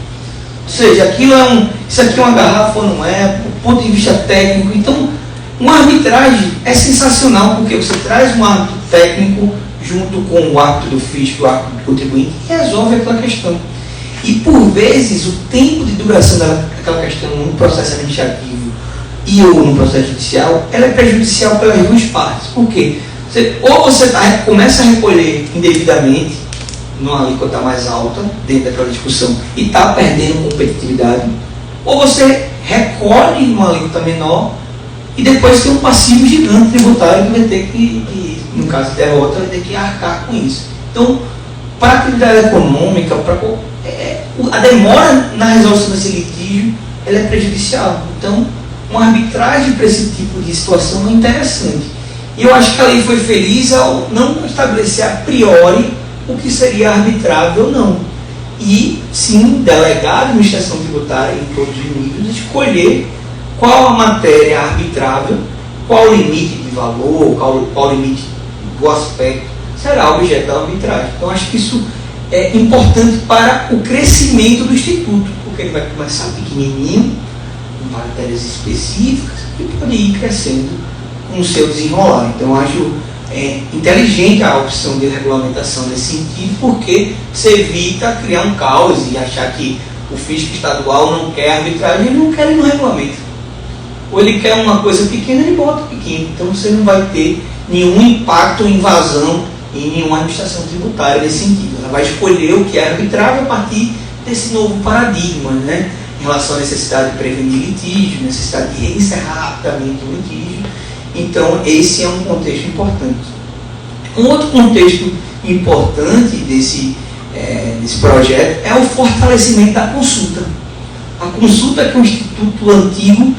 F: Ou seja, isso aqui é uma garrafa ou não é, do ponto de vista técnico. Então, uma arbitragem é sensacional, porque você traz um árbitro técnico junto com o árbitro do fisco, o árbitro do contribuinte, e resolve aquela questão. E, por vezes, o tempo de duração daquela questão no processo administrativo e ou no processo judicial, ela é prejudicial pelas duas partes. Por quê? Ou você começa a recolher indevidamente, numa alíquota mais alta, dentro daquela discussão, e está perdendo competitividade, ou você recolhe numa alíquota menor e depois tem um passivo gigante tributário que vai ter que, no caso de derrota, vai ter que arcar com isso. Então, para a atividade econômica, a demora na resolução desse litígio, ela é prejudicial. Então, uma arbitragem para esse tipo de situação é interessante. E eu acho que a lei foi feliz ao não estabelecer a priori o que seria arbitrável ou não. E, sim, delegar a administração tributária em todos os níveis, escolher qual a matéria arbitrável, qual o limite de valor, qual o limite do aspecto, será objeto da arbitragem. Então, acho que isso é importante para o crescimento do Instituto, porque ele vai começar pequenininho, com matérias específicas, e pode ir crescendo com o seu desenrolar. Então, acho inteligente a opção de regulamentação nesse sentido, porque você evita criar um caos e achar que o fisco estadual não quer arbitragem, ele não quer, ele não regulamenta. Ou ele quer uma coisa pequena, ele bota pequeno. Então, você não vai ter nenhum impacto ou invasão em nenhuma administração tributária nesse sentido. Ela vai escolher o que é arbitrável a partir desse novo paradigma, né? Em relação à necessidade de prevenir litígio, necessidade de encerrar rapidamente o litígio. Então, esse é um contexto importante. Um outro contexto importante desse projeto é o fortalecimento da consulta. A consulta, que é um instituto antigo,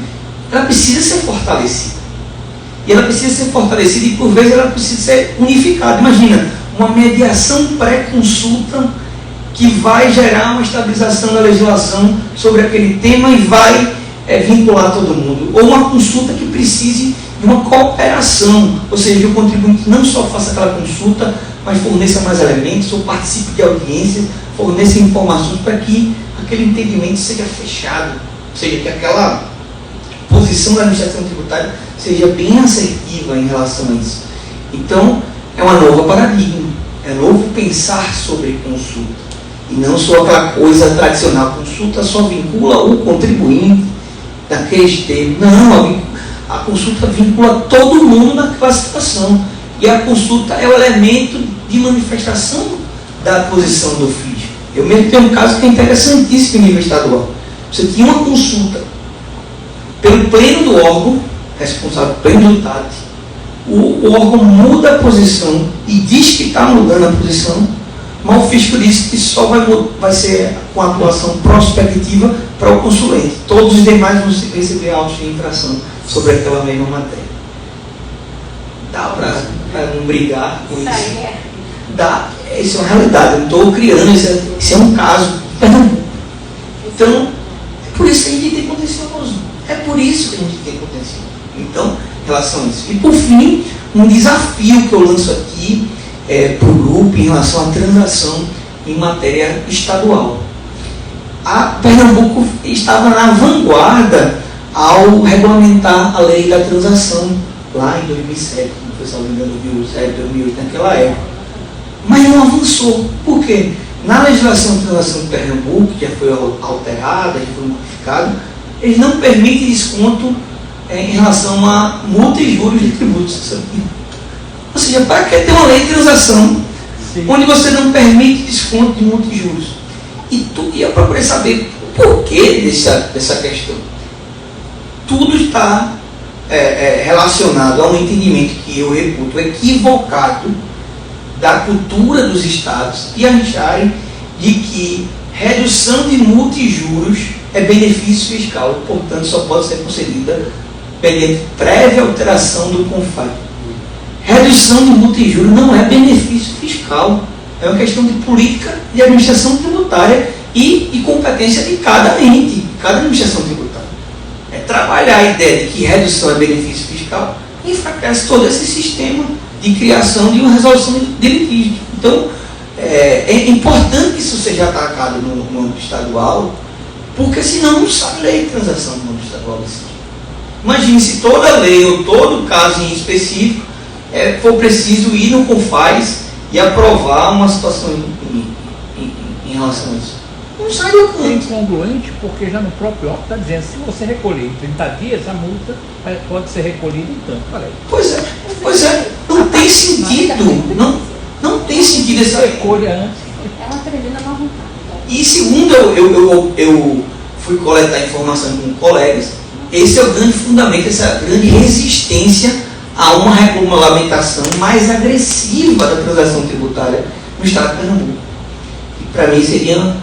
F: ela precisa ser fortalecida. E ela precisa ser fortalecida e, por vezes, ela precisa ser unificada. Imagina, uma mediação pré-consulta que vai gerar uma estabilização da legislação sobre aquele tema e vai vincular todo mundo. Ou uma consulta que precise de uma cooperação, ou seja, o contribuinte não só faça aquela consulta, mas forneça mais elementos, ou participe de audiências, forneça informações para que aquele entendimento seja fechado, ou seja, que aquela posição da administração tributária seja bem assertiva em relação a isso. Então, é uma nova paradigma, é novo pensar sobre consulta, e não só aquela coisa tradicional. Consulta só vincula o contribuinte daqueles termos. Não, a consulta vincula todo mundo naquela situação. E a consulta é o elemento de manifestação da posição do fisco. Eu mesmo tenho um caso que é interessantíssimo em nível estadual. Você tinha uma consulta pelo pleno do órgão, responsável pelo resultado. O órgão muda a posição e diz que está mudando a posição, mas o fisco disse que só vai ser com atuação prospectiva para o consulente. Todos os demais vão receber autos de infração sobre aquela mesma matéria. Dá para não brigar com isso? Dá, isso é uma realidade. Eu não estou criando, isso é um caso. Então, é por isso que a gente tem contencioso. É por isso que a gente tem contencioso. Então, em relação a isso. E por fim, um desafio que eu lanço aqui para o grupo em relação à transação em matéria estadual. Pernambuco estava na vanguarda ao regulamentar a lei da transação lá em 2007, não foi, se não me engano, 2007, 2008, naquela época. Mas não avançou. Por quê? Na legislação de transação de Pernambuco, que já foi alterada, já foi modificada, eles não permitem desconto em relação a multa e juros de tributos. Ou seja, para que ter uma lei de transação onde você não permite desconto de multa e juros? E eu procurei saber o porquê dessa questão. Tudo está relacionado a um entendimento que eu reputo equivocado da cultura dos estados e acharem de que redução de multa e juros é benefício fiscal, portanto só pode ser concedida mediante prévia alteração do CONFAI. Redução de multa e juros não é benefício fiscal, é uma questão de política de administração tributária e competência de cada ente, cada administração tributária. Trabalhar a ideia de que redução é benefício fiscal enfraquece todo esse sistema de criação de uma resolução de litígio. Então, é importante que isso seja atacado no âmbito estadual, porque senão não sai lei de transação no âmbito estadual desse tipo. Imagine se toda lei ou todo caso em específico for preciso ir no CONFAS e aprovar uma situação em relação a isso. Não sai do canto.
C: É incongruente porque já no próprio órgão está dizendo, se você recolher em 30 dias, a multa pode ser recolhida em tanto. Olha aí.
F: Pois é, não tem sentido. Não tem sentido essa
C: recolha antes.
E: É uma tremenda má vontade.
F: E segundo eu fui coletar informação com colegas, esse é o grande fundamento, essa grande resistência a uma regulamentação mais agressiva da transação tributária no estado de Pernambuco. E para mim seria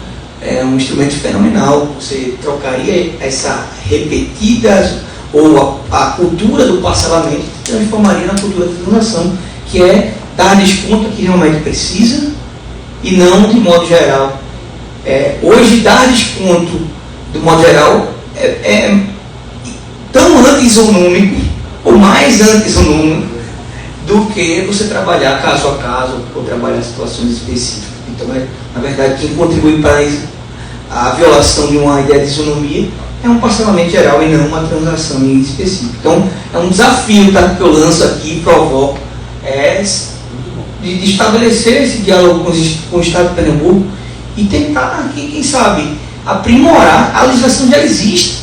F: um instrumento fenomenal. Você trocaria essa repetida ou a cultura do parcelamento, transformaria na cultura da transação, que é dar desconto que realmente precisa e não de modo geral. Hoje dar desconto do modo geral é tão antisonômico ou mais antisonômico do que você trabalhar caso a caso ou trabalhar situações específicas. Então, na verdade, quem contribui para a violação de uma ideia de isonomia é um parcelamento geral e não uma transação em específico. Então, é um desafio que eu lanço aqui e provoco, de estabelecer esse diálogo com o Estado de Pernambuco e tentar aqui, quem sabe, aprimorar. A legislação já existe,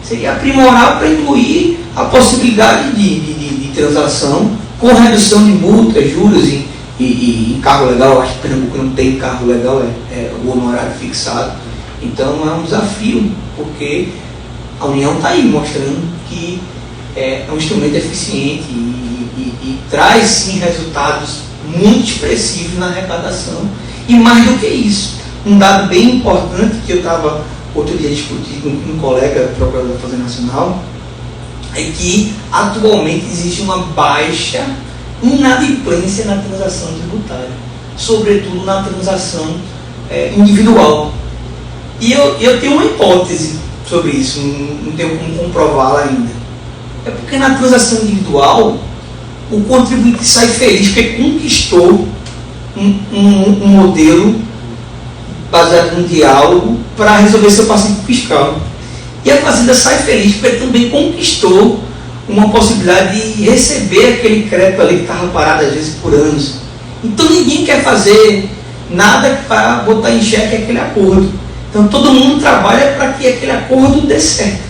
F: seria aprimorar para incluir a possibilidade de transação com redução de multas, juros e carro legal. Acho que Pernambuco não tem carro legal, é o honorário fixado. Então é um desafio, porque a União está aí mostrando que é um instrumento eficiente e traz sim resultados muito expressivos na arrecadação. E mais do que isso, um dado bem importante que eu estava outro dia discutindo com um colega procurador da Fazenda Nacional, é que atualmente existe uma baixa inadimplência na transação tributária, sobretudo na transação individual. E eu tenho uma hipótese sobre isso, não tenho como comprová-la ainda. É porque na transação individual, o contribuinte sai feliz porque conquistou um modelo baseado no diálogo para resolver seu passivo fiscal. E a Fazenda sai feliz porque também conquistou uma possibilidade de receber aquele crédito ali que estava parado às vezes por anos. Então ninguém quer fazer nada para botar em xeque aquele acordo. Então todo mundo trabalha para que aquele acordo dê certo.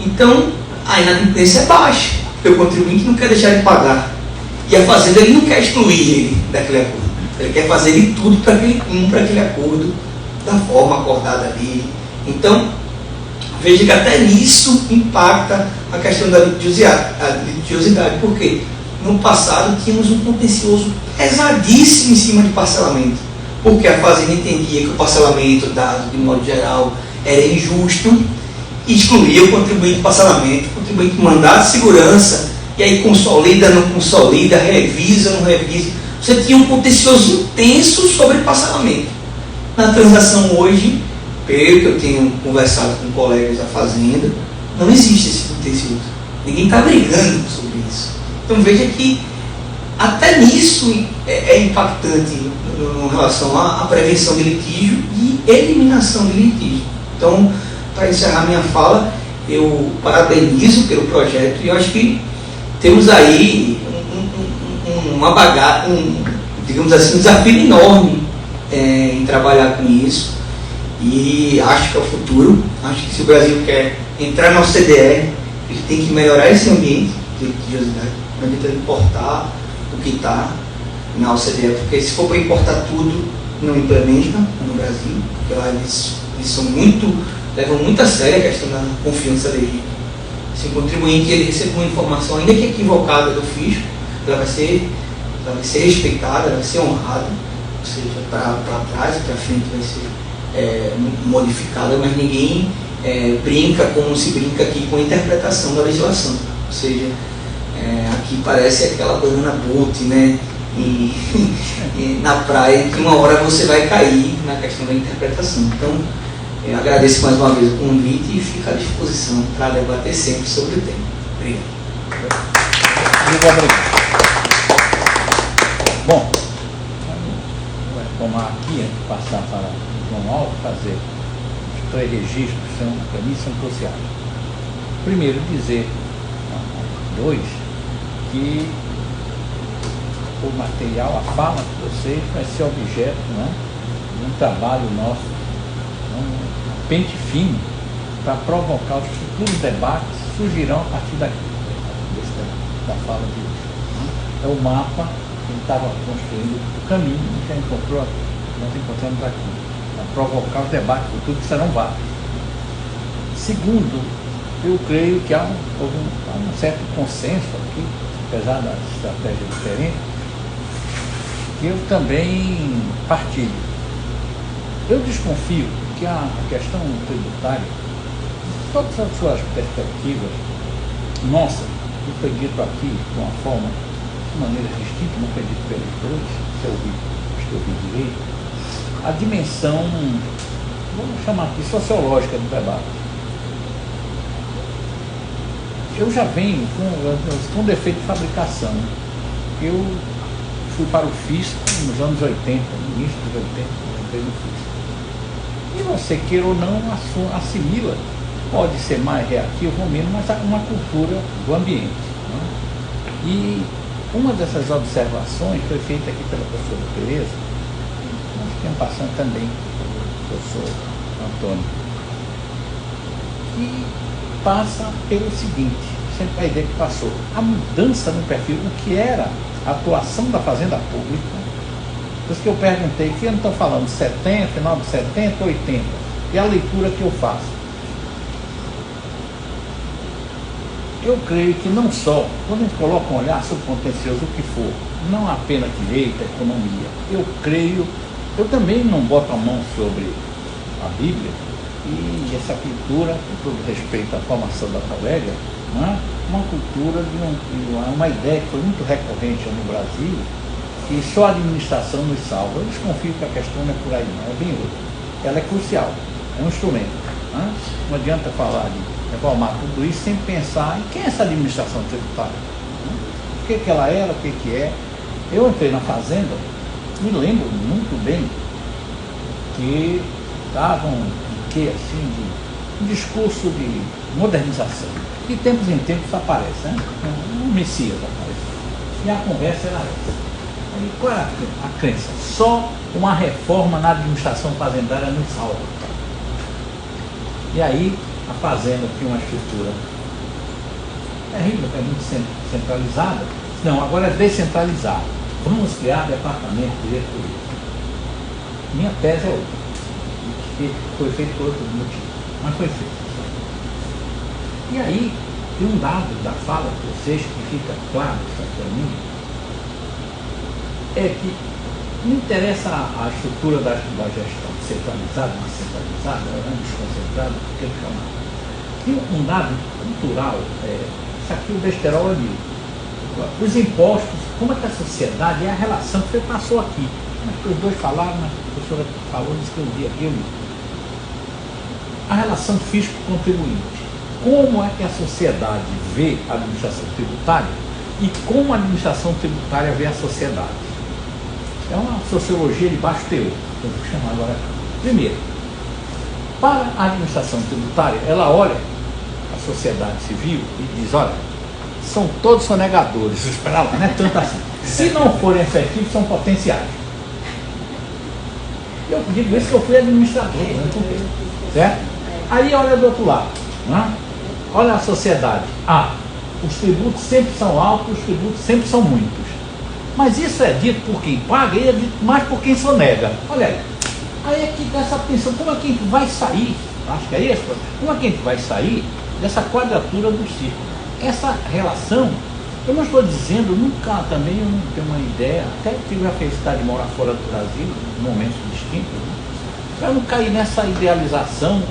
F: Então a inadimplência é baixa, porque o contribuinte não quer deixar de pagar. E a Fazenda ele não quer excluir ele daquele acordo. Ele quer fazer de tudo para que ele cumpra aquele acordo da forma acordada ali. Então, veja que até nisso impacta a questão da litigiosidade. Por quê? No passado tínhamos um contencioso pesadíssimo em cima de parcelamento. Porque a Fazenda entendia que o parcelamento dado de modo geral era injusto, excluía o contribuinte de parcelamento, o contribuinte de mandado de segurança, e aí consolida, não consolida, revisa, não revisa. Você tinha um contencioso intenso sobre parcelamento. Na transação hoje, pelo que eu tenho conversado com colegas da Fazenda, não existe esse contencioso. Ninguém está brigando sobre isso. Então veja que até nisso é impactante em relação à prevenção de litígio e eliminação de litígio. Então, para encerrar minha fala, eu parabenizo pelo projeto e eu acho que temos aí uma bagagem, digamos assim, um desafio enorme em trabalhar com isso, e acho que é o futuro. Acho que se o Brasil quer entrar na OCDE, ele tem que melhorar esse ambiente de litigiosidade, não adianta importar o que está na OCDE, porque se for para importar tudo, não implementa no Brasil, porque lá eles levam muito a sério a questão da confiança legítima. Se o contribuinte ele recebe uma informação, ainda que equivocada do fisco, ela vai ser respeitada, ela vai ser honrada, ou seja, para trás e para frente vai ser modificada, mas ninguém brinca como se brinca aqui com a interpretação da legislação. Ou seja, aqui parece aquela banana boat, né, na praia, que uma hora você vai cair na questão da interpretação. Então, eu agradeço mais uma vez o convite e fico à disposição para debater sempre sobre o tema. Obrigado.
C: Muito obrigado. Bom, vou tomar aqui, passar para o João Alves fazer os 3 registros que para mim são cruciais. Primeiro, dizer, 2, que o material, a fala de vocês vai ser objeto, né, de um trabalho nosso, um pente fino, para provocar os futuros debates que surgirão a partir da fala de hoje. É o mapa que ele estava construindo, o caminho que nós encontramos aqui, para provocar os debates futuros que serão vários. Segundo, eu creio que há um certo consenso aqui, apesar das estratégias diferentes, que eu também partilho. Eu desconfio que a questão tributária, todas as suas perspectivas, nossa, eu foi dito aqui de uma forma, de maneira distinta, não foi dito pelos dois, se eu ouvi direito, a dimensão, vamos chamar aqui, sociológica do debate. Eu já venho com defeito de fabricação. Eu fui para o fisco nos anos 80, no início dos 80, eu entrei no fisco. E você, queira ou não, assimila, pode ser mais reativo ou menos, mas há uma cultura do ambiente. Né? E uma dessas observações foi feita aqui pela professora Tereza, nós temos passando também o professor Antônio, que passa pelo seguinte, sempre a ideia que passou, a mudança no perfil, o que era a atuação da fazenda pública. Por isso que eu perguntei, que eu não estou falando de 70, final de 70, 80, é a leitura que eu faço. Eu creio que não só, quando a gente coloca um olhar sobre contencioso, o que for, não apenas direito, economia, eu também não boto a mão sobre a Bíblia e essa cultura, com todo respeito à formação da colega, né, uma cultura de uma ideia que foi muito recorrente no Brasil, que só a administração nos salva. Eu desconfio que a questão não é por aí, não, é bem outra. Ela é crucial, é um instrumento. Né? Não adianta falar de reformar tudo isso sem pensar em quem é essa administração tributária. Né? O que ela era, o que é. Eu entrei na Fazenda, me lembro muito bem que davam assim, de um discurso de modernização. De tempos em tempos aparece, né? Um Messias aparece. E a conversa era essa. E qual é a crença? Só uma reforma na administração fazendária nos salva. E aí a fazenda tinha uma estrutura terrível, é muito centralizada. Não, agora é descentralizada. Vamos criar departamento de diretoria. Minha tese é outra. Que foi feito por outro motivo, mas foi feito. E aí, tem um dado da fala de vocês que fica claro para mim, é que não interessa a estrutura da gestão, centralizada, descentralizada, desconcentrada, o que ele chamar. Tem um dado cultural, isso aqui o besterol é meu. Os impostos, como é que a sociedade, é a relação que você passou aqui. Os dois falaram, mas a professora falou, disse que eu vi aqui, eu li. A relação fisco-contribuinte. Como é que a sociedade vê a administração tributária e como a administração tributária vê a sociedade? É uma sociologia de baixo teor, que eu vou chamar agora. Primeiro, Para a administração tributária, ela olha a sociedade civil e diz, olha, são todos sonegadores, espera lá, não é tanto assim. Se não forem efetivos, são potenciais. Eu digo isso que eu fui administrador, né? Certo? Aí olha do outro lado, né? Olha a sociedade. Os tributos sempre são altos, os tributos sempre são muitos. Mas isso é dito por quem paga e é dito mais por quem sonega. Olha aí. Aí é que dá essa atenção, como é que a gente vai sair, acho que é isso, como é que a gente vai sair dessa quadratura do círculo? Essa relação, eu não estou dizendo, nunca também eu não tenho uma ideia, até tive a felicidade de morar fora do Brasil, em momentos distintos, né? Para não cair nessa idealização,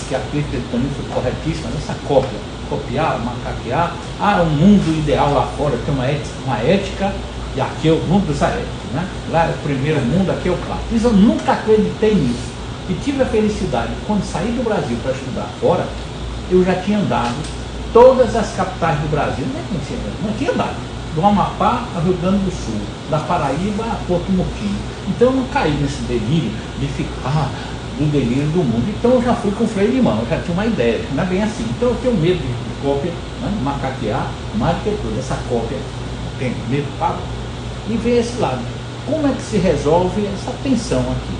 C: que a crítica também foi corretíssima, nessa cópia, copiar, macaquear, um mundo ideal lá fora, tem uma ética, e aqui é o mundo dos éticos, né? Lá é o primeiro mundo, aqui é o quarto. Isso eu nunca acreditei nisso. E tive a felicidade, quando saí do Brasil para estudar fora, eu já tinha andado todas as capitais do Brasil, não tinha andado. Do Amapá a Rio Grande do Sul, da Paraíba a Porto Murtinho. Então eu não caí nesse delírio de ficar do delírio do mundo. Então eu já fui com freio de mão, eu já tinha uma ideia, não é bem assim. Então eu tenho medo de cópia, né? Macaquear, mais do que tudo, essa cópia, tenho medo, pago. E ver esse lado. Como é que se resolve essa tensão aqui?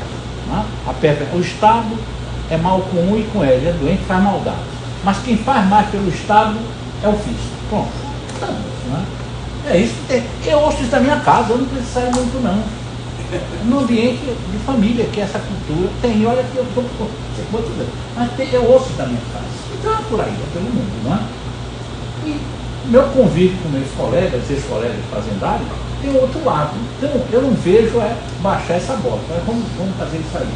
C: Né? O Estado é mal com um e com ele, é doente, faz maldade. Mas quem faz mais pelo Estado é o fisco. Pronto. Estamos, né? É isso que tem. Eu ouço isso da minha casa, eu não preciso sair muito não. No ambiente de família, que essa cultura tem, olha que eu estou mas eu ouço isso da minha casa. Então é por aí, é pelo mundo, não é? E meu convívio com meus colegas, ex-colegas fazendários, tem outro lado. Então eu não vejo baixar essa bola. Vamos fazer isso aí.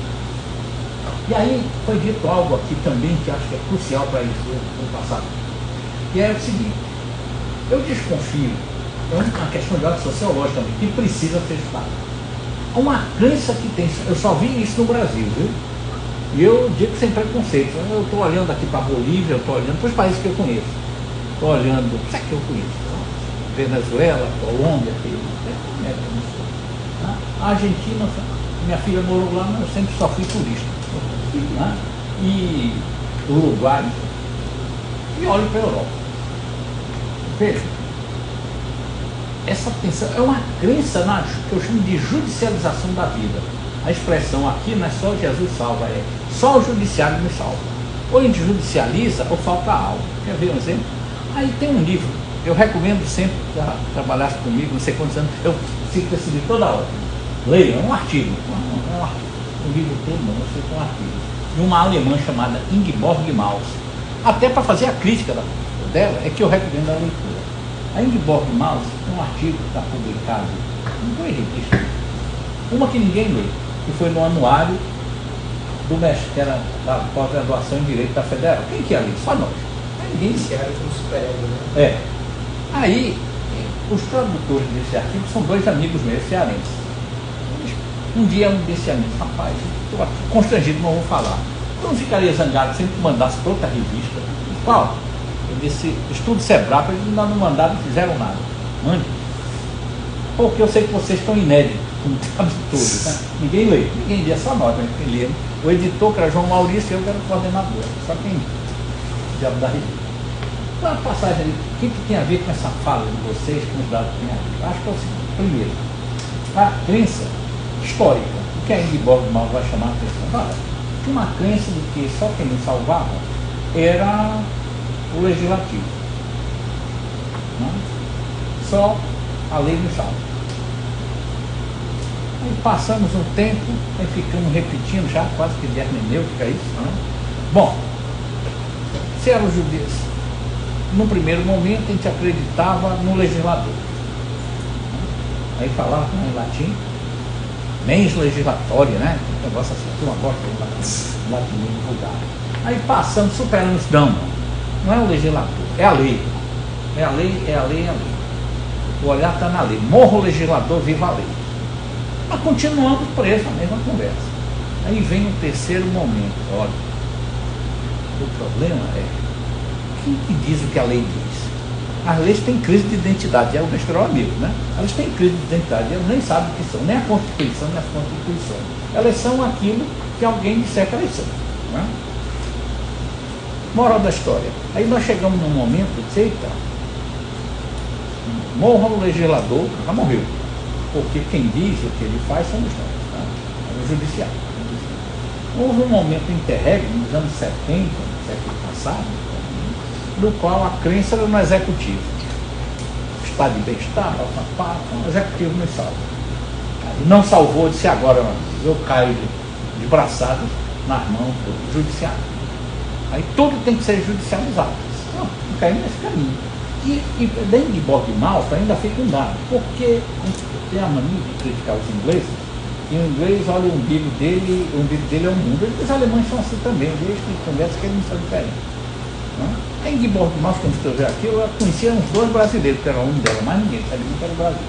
C: E aí foi dito algo aqui também que acho que é crucial para isso no passado. E é o seguinte, eu desconfio, é uma questão de ordem sociológica também, que precisa ser estudada. Há uma crença que tem, eu só vi isso no Brasil, viu? E eu digo sem preconceito, eu estou olhando aqui para a Bolívia, eu estou olhando para os países que eu conheço. Estou olhando, o que é que eu conheço? Venezuela, Colômbia, a Argentina, minha filha morou lá, mas eu sempre só fui turista. Né? E Uruguai, e olho para a Europa. Veja, essa tensão é uma crença que eu chamo de judicialização da vida. A expressão aqui não é só Jesus salva, é só o judiciário me salva. Ou a gente judicializa ou falta algo. Quer ver um exemplo? Aí tem um livro, eu recomendo sempre que trabalhasse comigo, não sei quantos anos, eu cito esse livro toda hora. Leia, é um artigo, um livro todo, não sei se é um artigo, de uma alemã chamada Ingeborg Maus. Até para fazer a crítica dela, é que eu recomendo a leitura. A Ingeborg Maus tem um artigo que está publicado em duas revistas, uma que ninguém lê, que foi no anuário do mestre, que era da pós-graduação em Direito da Federal. Quem que ia ler? Só nós. Ninguém se era como super-ego, né? Aí, os tradutores desse artigo são dois amigos meus, cearenses. Um dia um desses amigos, rapaz, estou aqui constrangido, não vou falar. Eu não ficaria zangado se ele mandasse para outra revista. Qual? Eu disse, estudo Sebrap, eles ainda não mandaram, não fizeram nada. Mande. Porque eu sei que vocês estão inéditos, como tradutores, né? Ninguém lê, ninguém lê, só nós, né? Quem lê. O editor, que era João Maurício, eu que era o coordenador. Só quem diabo da revista. Uma passagem ali, o que tem a ver com essa fala de vocês, com os dados que tem aqui? Acho que é o seguinte, primeiro, a crença histórica, o que a Ingeborg Maus vai chamar a atenção? Tinha uma crença de que só quem nos salvava era o legislativo. Né? Só a lei nos salva. Aí passamos um tempo, aí ficamos repetindo já, quase que de hermenêutica isso. Né? Bom, se eram judeus, no primeiro momento a gente acreditava no legislador. Aí falava em latim, mens legislatória, né? Um negócio assim, tu agora tem latim vulgar. Aí passamos, superamos, não é o legislador, é a lei. É a lei, é a lei, é a lei. O olhar está na lei. Morra o legislador, viva a lei. Mas continuamos presos na mesma conversa. Aí vem o terceiro momento. Olha, o problema é quem que diz o que a lei diz? As leis têm crise de identidade, é o mestre amigo, né? Elas têm crise de identidade, elas nem sabem o que são, nem a Constituição, nem as Constituições. Elas são aquilo que alguém disser que elas são. Né? Moral da história. Aí nós chegamos num momento de eita, morra o legislador, já morreu. Porque quem diz o que ele faz somos nós, tá? É o judiciário. Houve um momento interregno, nos anos 70, no século passado, no qual a crença era no executivo. Estado de bem-estar, o executivo nos salva. E não salvou, disse agora, eu caio de braçadas nas mãos do judiciário. Aí tudo tem que ser judicializado. Não caímos nesse caminho. E dentro de Bob Malta ainda fica um dado, porque tem a mania de criticar os ingleses, e o inglês olha o umbigo dele é o mundo. Os alemães são assim também, desde que conversa que eles não são diferentes. Em Guiborg Malta, quando escreveu aquilo, ela conhecia uns 2 brasileiros, que era o nome dela, mas ninguém sabia que era o Brasil.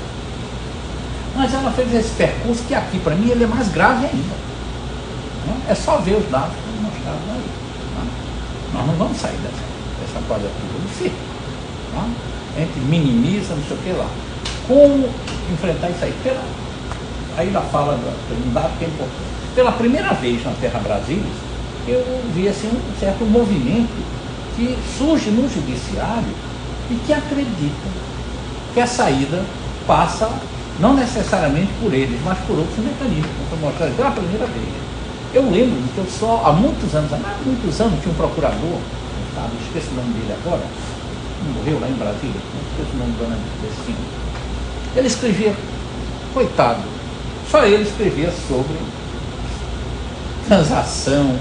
C: Mas ela fez esse percurso que aqui, para mim, ele é mais grave ainda. É só ver os dados que mostraram aí. Nós não vamos sair dessa quadratura do circo. A gente minimiza, não sei o que lá. Como enfrentar isso aí? Aí ela fala de um dado que é importante. Pela primeira vez na Terra Brasília, eu vi assim, um certo movimento que surge no judiciário e que acredita que a saída passa não necessariamente por eles, mas por outros mecanismos, como foi mostrado pela primeira vez. Eu lembro que eu só, há muitos anos, tinha um procurador, esqueci o nome dele agora, morreu lá em Brasília, não esqueci o nome desse senhor. Ele escrevia, coitado, só ele escrevia sobre transação,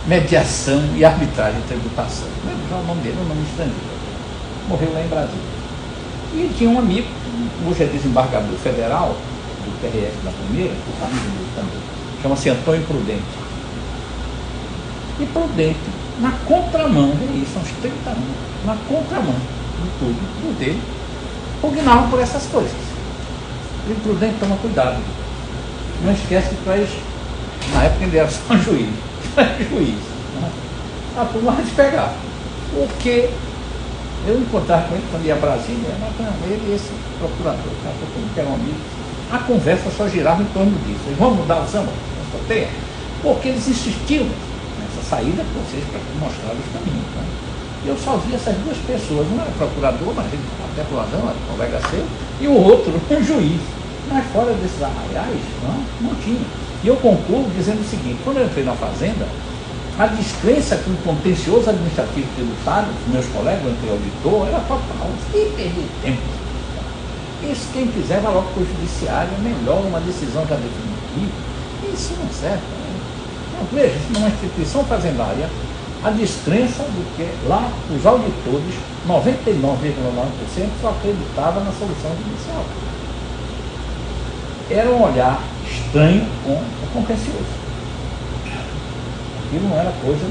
C: mediação e arbitragem e tributação. Não lembro já o nome dele, é um nome estrangeiro. Morreu lá em Brasília. E tinha um amigo, hoje é desembargador federal, do PRF da primeira, que está no também, chama-se Antônio Prudente. E Prudente, na contramão, isso, uns 30 anos, na contramão de tudo dele, pugnava por essas coisas. E Prudente, toma cuidado. Não esquece que tu és, na época ele era só juiz. Juiz. Né? A turma vai te pegar. Porque eu encontrava com ele quando ia a Brasília, ele e esse procurador, que era um amigo. A conversa só girava em torno disso. Eles vão mudar o samba, porque eles insistiam nessa saída para vocês para mostrar os caminhos. Né? E eu só via essas 2 pessoas, um era procurador, mas ele até procurador, era colega seu, e o outro, um juiz. Mas fora desses arraiais, não tinha. E eu concluo dizendo o seguinte: quando eu entrei na Fazenda, a descrença com o contencioso administrativo tributário, meus colegas, entre auditor, era total. E perder tempo. Isso, quem quiser, vai logo para o judiciário, é melhor uma decisão já definitiva. Isso não serve. Não, veja, numa instituição fazendária, a descrença do que lá os auditores, 99,9% só acreditavam na solução judicial. Era um olhar estranho com o contencioso. Aquilo não era coisa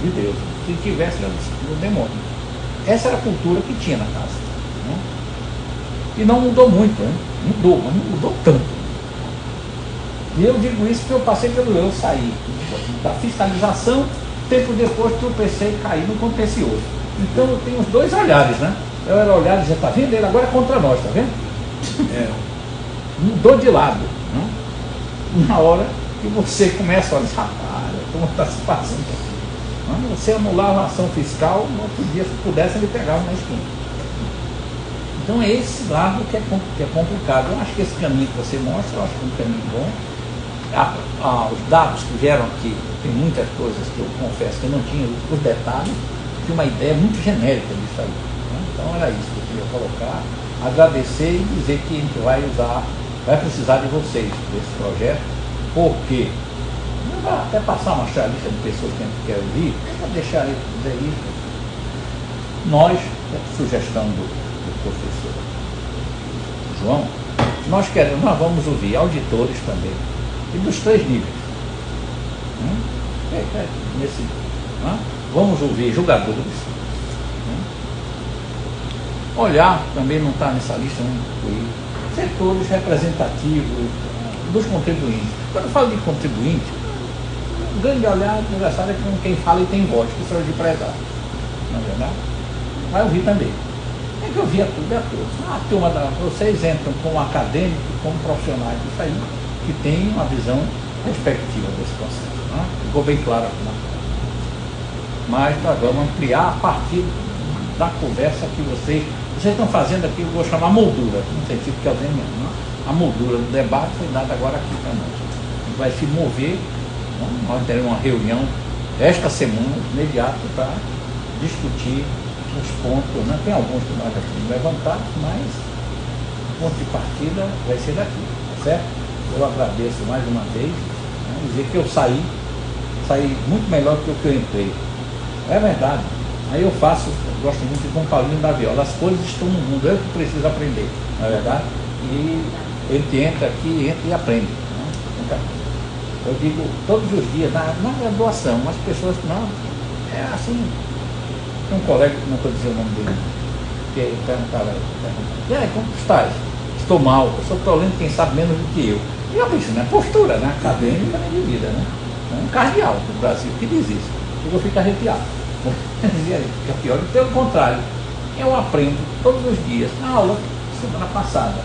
C: de Deus. Se tivesse, era do demônio. Essa era a cultura que tinha na casa. Né? E não mudou muito, né? Mudou, mas não mudou tanto. E eu digo isso porque eu passei pelo eu sair da fiscalização, tempo depois tropecei e caí no contencioso. Então eu tenho os 2 olhares, né? Eu era olhar e dizer, tá vendo? Ele agora é contra nós, tá vendo? Mudou de lado. Né? Na hora que você começa a olhar, rapaz, como está se passando aqui. Você anulava a ação fiscal, no outro dia, se pudesse, ele pegava na esquina. Então é esse lado que é complicado. Eu acho que esse caminho que você mostra, eu acho que é um caminho bom. Os dados que vieram aqui, tem muitas coisas que eu confesso que eu não tinha os detalhes, tinha uma ideia muito genérica disso aí. Né? Então era isso que eu queria colocar, agradecer e dizer que a gente vai precisar de vocês desse projeto, porque não vai até passar uma lista de pessoas que a gente quer ouvir, para deixar ele dizer isso. Nós, sugestão do professor João, nós vamos ouvir auditores também, e dos 3 níveis. Vamos ouvir julgadores. Olhar, também não está nessa lista, setores representativos dos contribuintes. Quando eu falo de contribuinte, o grande olhar engraçado é com quem fala e tem voz, que são os empresários. Não é verdade? Vai ouvir também. É que eu via tudo e a todos. Turma vocês entram como acadêmicos, como profissionais disso aí, que tem uma visão respectiva desse processo. Ficou bem claro aqui na mas nós vamos ampliar a partir da conversa que vocês estão fazendo aqui, eu vou chamar moldura, no sentido que alguém não. A moldura do debate foi dada agora aqui para nós. A gente vai se mover, nós teremos uma reunião esta semana, imediata, para discutir os pontos, né? Tem alguns que nós já temos levantados, mas o ponto de partida vai ser daqui, tá certo? Eu agradeço mais uma vez, né? Dizer que eu saí muito melhor do que eu entrei. É verdade. Aí eu gosto muito de com Paulinho da Viola, as coisas estão no mundo, eu que preciso aprender, não é verdade? E ele entra aqui, entra e aprende. Né? Então, eu digo todos os dias, na graduação, as pessoas não, é assim, tem um colega, não estou dizendo o nome dele, que perguntava, e aí, como estás? Estou mal, eu sou problema, quem sabe menos do que eu. E eu penso, não é postura, né? Acadêmica nem de vida, né? É um cardeal do Brasil que diz isso. Eu fico arrepiado. É pior, pelo contrário, eu aprendo todos os dias. Na aula, semana passada,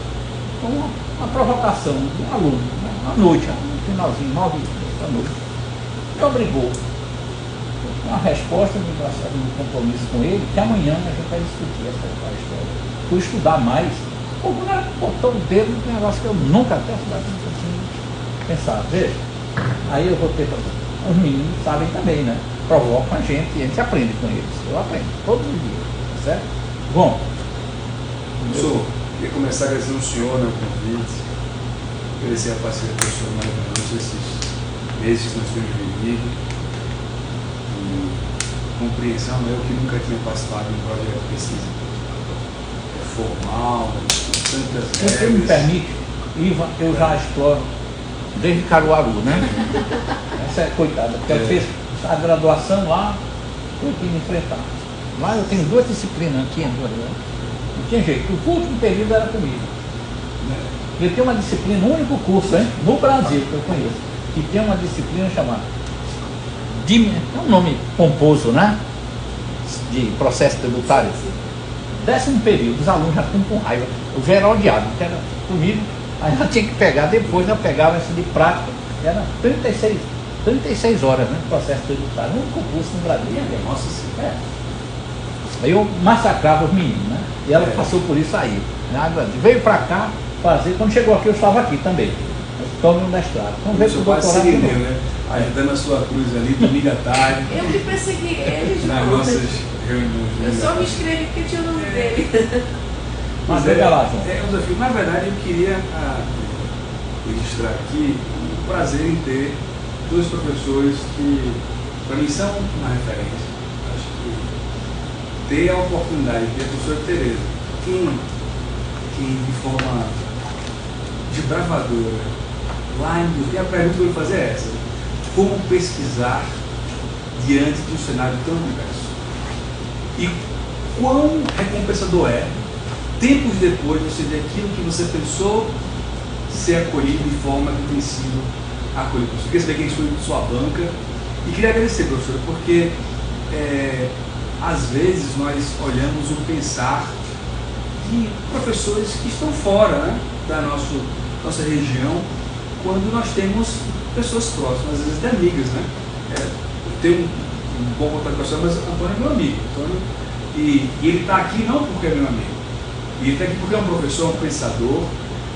C: uma provocação de um aluno, né? À noite, no finalzinho, 9 da noite, me obrigou uma resposta de compromisso com ele, que amanhã a gente vai discutir essa história. Fui estudar mais, o cara botou o dedo no negócio que eu nunca tinha pensado. Veja, aí eu vou ter para os meninos sabem também, né? Provocam a gente e a gente aprende com eles. Eu aprendo todos os dias, tá certo? Bom,
G: professor, queria começar agradecendo o senhor, né, o convite, agradecer a parceria do senhor durante esses meses que nós temos vivido, e compreensão, eu que nunca tinha participado de um projeto de pesquisa formal, com tantas regras.
C: Se me permite, Ivan, eu já exploro desde Caruaru, né? Essa é coitada, porque ela fez a graduação lá, eu tinha que enfrentar. Lá eu tenho 2 disciplinas aqui, né? Não tinha jeito, o último período era comigo. Eu tenho uma disciplina, o único curso, hein, no Brasil que eu conheço, que tem uma disciplina chamada, é um nome pomposo, né? De processo tributário. 10º período, os alunos já estão com raiva. Eu já era odiado, que era comigo, aí eu tinha que pegar, depois eu pegava essa de prática, era 36 horas, né? Processo tributário, o único curso no Brasil.
G: Nossa Senhora.
C: Aí eu massacrava os meninos, né? E ela passou por isso aí. Né? Veio pra cá fazer, quando chegou aqui eu estava aqui também. Estou no mestrado. Então veio pro doutorado.
G: Né? Ajudando a sua cruz ali, domingo à tarde.
A: Eu que persegui ele,
G: nas nossas reuniões.
A: Eu só me inscrevi porque tinha o nome dele.
C: Mas veja lá, João.
G: É um desafio. Na verdade, eu queria registrar aqui o prazer em ter 2 professores que, para mim, são uma referência. Acho que ter a oportunidade de ter a professora Tereza, quem de forma desbravadora, lá em a pergunta que eu vou fazer é essa: como pesquisar diante de um cenário tão diverso? E quão recompensador é, tempos depois, você ver aquilo que você pensou ser acolhido de forma que tem sido acolhido. Eu queria saber quem foi de sua banca e queria agradecer, professora, porque às vezes nós olhamos o pensar de professores que estão fora, né, da nossa região, quando nós temos pessoas próximas, às vezes até amigas, né? Eu tenho um bom contato com a senhora, mas Antônio é meu amigo. Antônio, e ele está aqui não porque é meu amigo, ele está aqui porque é um professor, um pensador,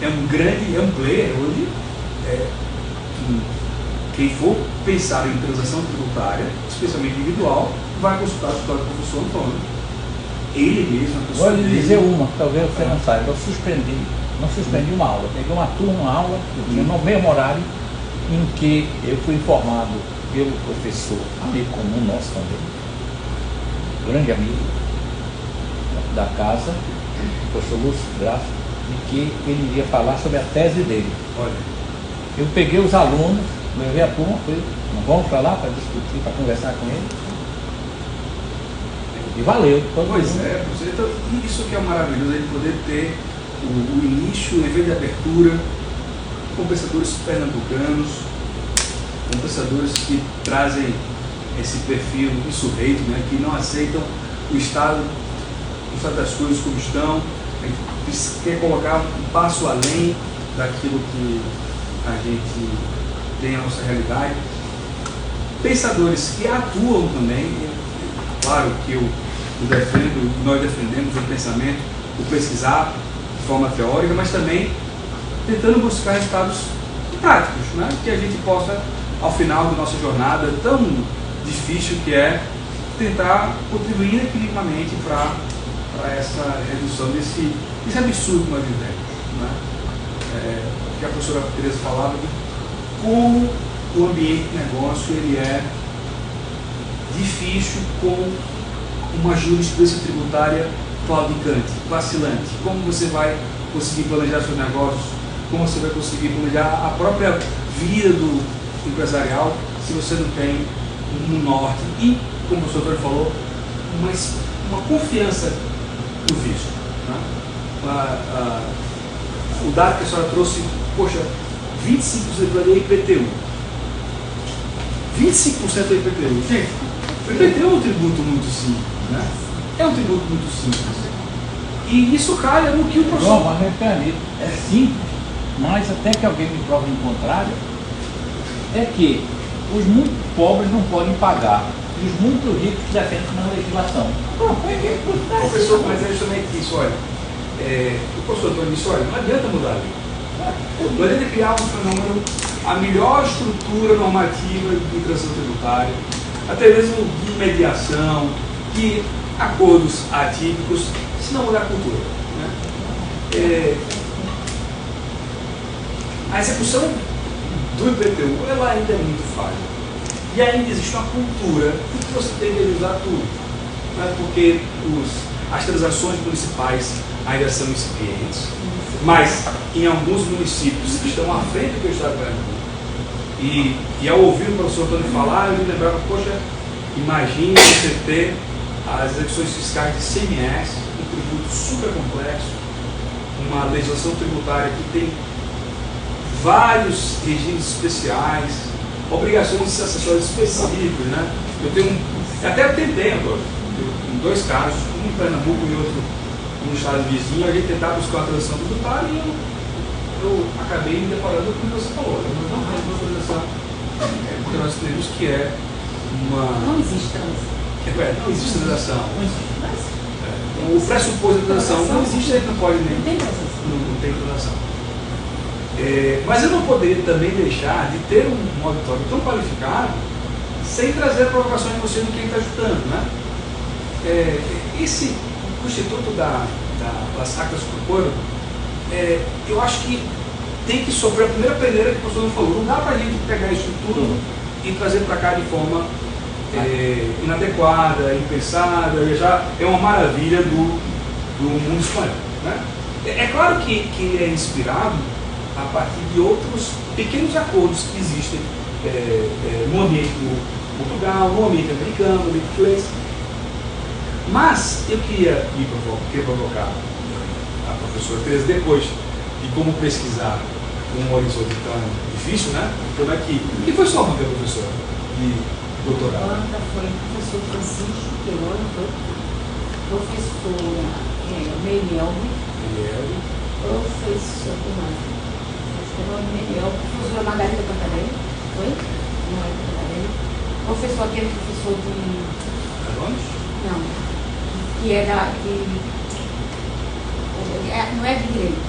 G: é um player hoje. Quem for pensar em transação tributária, especialmente individual, vai consultar a história do professor Antônio. Ele mesmo, a pessoa
C: Vou lhe
G: dele.
C: dizer uma, talvez você não saiba, eu não suspendi uma aula, peguei uma turma, uma aula, eu tinha no mesmo horário, em que eu fui informado pelo professor, amigo comum nosso também, grande amigo da casa, o professor Lúcio Graça, de que ele iria falar sobre a tese dele.
G: Olha,
C: eu peguei os alunos, levei a turma, vamos para lá para discutir, para conversar com ele. E valeu.
G: pois é, professor. Então, isso que é maravilhoso, a gente poder ter o início, o evento de abertura, com pensadores pernambucanos, com pensadores que trazem esse perfil insurreito, né, que não aceitam o estado das coisas como estão, quer colocar um passo além daquilo que a gente tem a nossa realidade. Pensadores que atuam também, claro que eu defendo, nós defendemos o pensamento, o pesquisar de forma teórica, mas também tentando buscar resultados práticos, né? Que a gente possa, ao final da nossa jornada tão difícil que é, tentar contribuir inequivocamente para essa redução desse absurdo que nós vivemos, né? Que a professora Tereza falava de como o ambiente de negócio ele é difícil com uma jurisprudência tributária claudicante, vacilante. Como você vai conseguir planejar seus negócios, como você vai conseguir planejar a própria vida do empresarial se você não tem um norte e, como o professor falou, uma confiança no visto, né? O dado que a senhora trouxe, poxa, 25% da IPTU. 25% da IPTU. Gente, o IPTU é um tributo muito simples, né? É um tributo muito simples. E isso calha no que o professor...
C: Não, mas é simples, mas até que alguém me prove o contrário, é que os muito pobres não podem pagar e os muito ricos defendem na legislação.
G: Professor, mas é justamente isso, olha. O professor Antônio disse, olha, não adianta mudar a lei. Não adianta criar um fenômeno, a melhor estrutura normativa de transação tributária, até mesmo de mediação, de acordos atípicos, se não mudar a cultura, né? A execução do IPTU ela ainda é muito falha. E ainda existe uma cultura de que você tem que usar tudo, né? Porque as transações municipais ainda são incipientes, mas em alguns municípios que estão à frente do Estado de Pernambuco. E ao ouvir o professor Antônio falar, eu me lembrava, poxa, imagine você ter as execuções fiscais de CMS, um tributo super complexo, uma legislação tributária que tem vários regimes especiais, obrigações de acessórios específicos, né? Eu tentei agora, em dois casos, um em Pernambuco e outro no estado vizinho, a gente tentava buscar uma transição tributária e eu acabei me deparando com o que você falou. Nós não temos uma transição, porque nós temos que é uma...
E: Não existe transição.
G: Não existe transação. O pressuposto da transação não existe, a gente não pode nem. Não tem transação. Mas eu não poderia também deixar de ter um auditório tão qualificado sem trazer provocações de você no que está ajudando, né? Esse Instituto das Actas Corpora, eu acho que tem que sofrer a primeira peneira que o professor falou. Não dá para a gente pegar isso tudo e trazer para cá de forma inadequada, impensada, já é uma maravilha do mundo espanhol, né? É claro que ele é inspirado a partir de outros pequenos acordos que existem no ambiente do Portugal, no ambiente americano, no ambiente inglês. Mas eu queria provocar a professora Tereza, depois de como pesquisar um horizonte tão difícil, né? Como é que... E foi sua banca, professora, de doutorado?
E: A banca foi o professor Francisco Queiroz, professora Meirelli, professora professora Margarida Cantarelli, foi? Não é Cantarelli. Professor, aquele professor de...
G: Arones?
E: Não, que é não é de direito,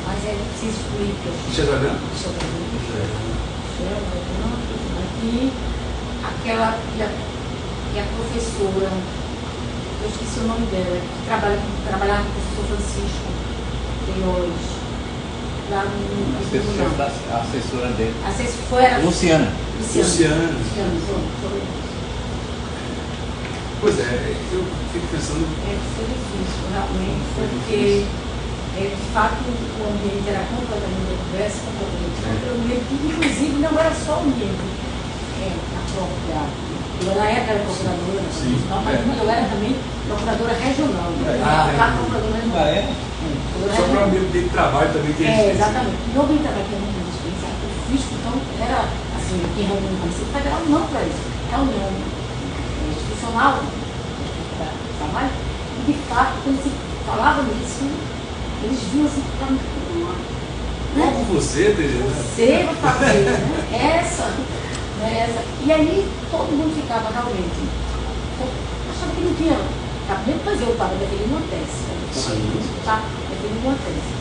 E: mas é de ciências políticas.
G: Xadrão?
E: E aquela que a professora, eu esqueci o nome dela, que trabalhava com o professor Francisco Queiroz, lá no
C: a assessora dele.
E: Luciana.
G: Pois é, eu fico pensando...
E: Foi difícil, realmente, porque de fato o ambiente era completamente diverso, inclusive não era só o ambiente na própria... Eu na época era procuradora nacional, mas eu era também procuradora regional. Procuradora regional.
G: Só para o ambiente de trabalho também tem isso.
E: Exatamente. No ambiente de trabalho tem muita diferença. O fisco, então, era assim, quem reuniu no Conselho Federal, não para isso. Reunião institucional para trabalho, e de fato, quando se falava nisso, eles viam assim, para mim,
G: como você, Tereza?
E: Você vai fazer, né? Essa. E aí todo mundo ficava realmente que não tinha. Mesmo mas eu estava defendendo uma tese. Tá? Defendendo uma tese.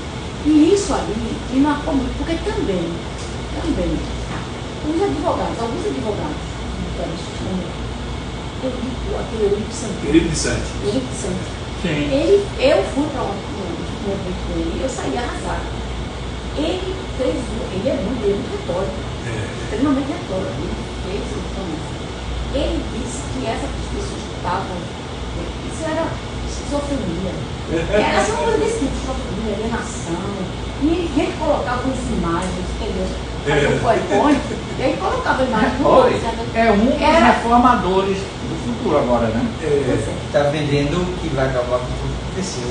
E: E isso ali me marcou muito, porque também, os advogados, alguns advogados, aquele Eurico Santos.
C: Sim.
E: Eu fui para um evento com ele, eu saí arrasada. Ele é muito retórico, extremamente retórico. Ele disse que essas pessoas que estavam, isso era esquizofrenia. Era só uma coisa desse tipo, esquizofrenia, alienação. E ele colocava as imagens, entendeu? Fazia um PowerPoint, e aí colocava a imagem no
C: Olha, é um dos reformadores do futuro agora, né?
F: Está vendendo que vai acabar com tudo que aconteceu.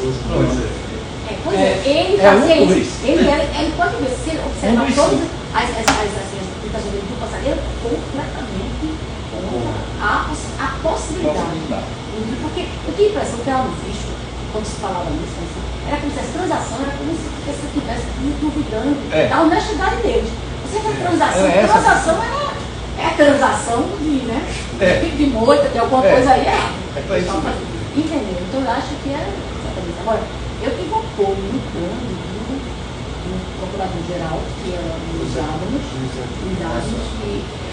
E: Ele fazia isso. Ele pode ver, se ele observar todas as explicações dele do passado, ele completamente contra a possibilidade. Porque eu tinha a impressão que ela no visto, quando se falava nisso, era como se essa transação era como se você estivesse duvidando da honestidade deles. Você vê transação é transação de moita, tem alguma coisa aí entendeu? Então eu acho que era exatamente. Agora, eu tive um apoio muito grande do procurador-geral, que era o Luiz Ábalos,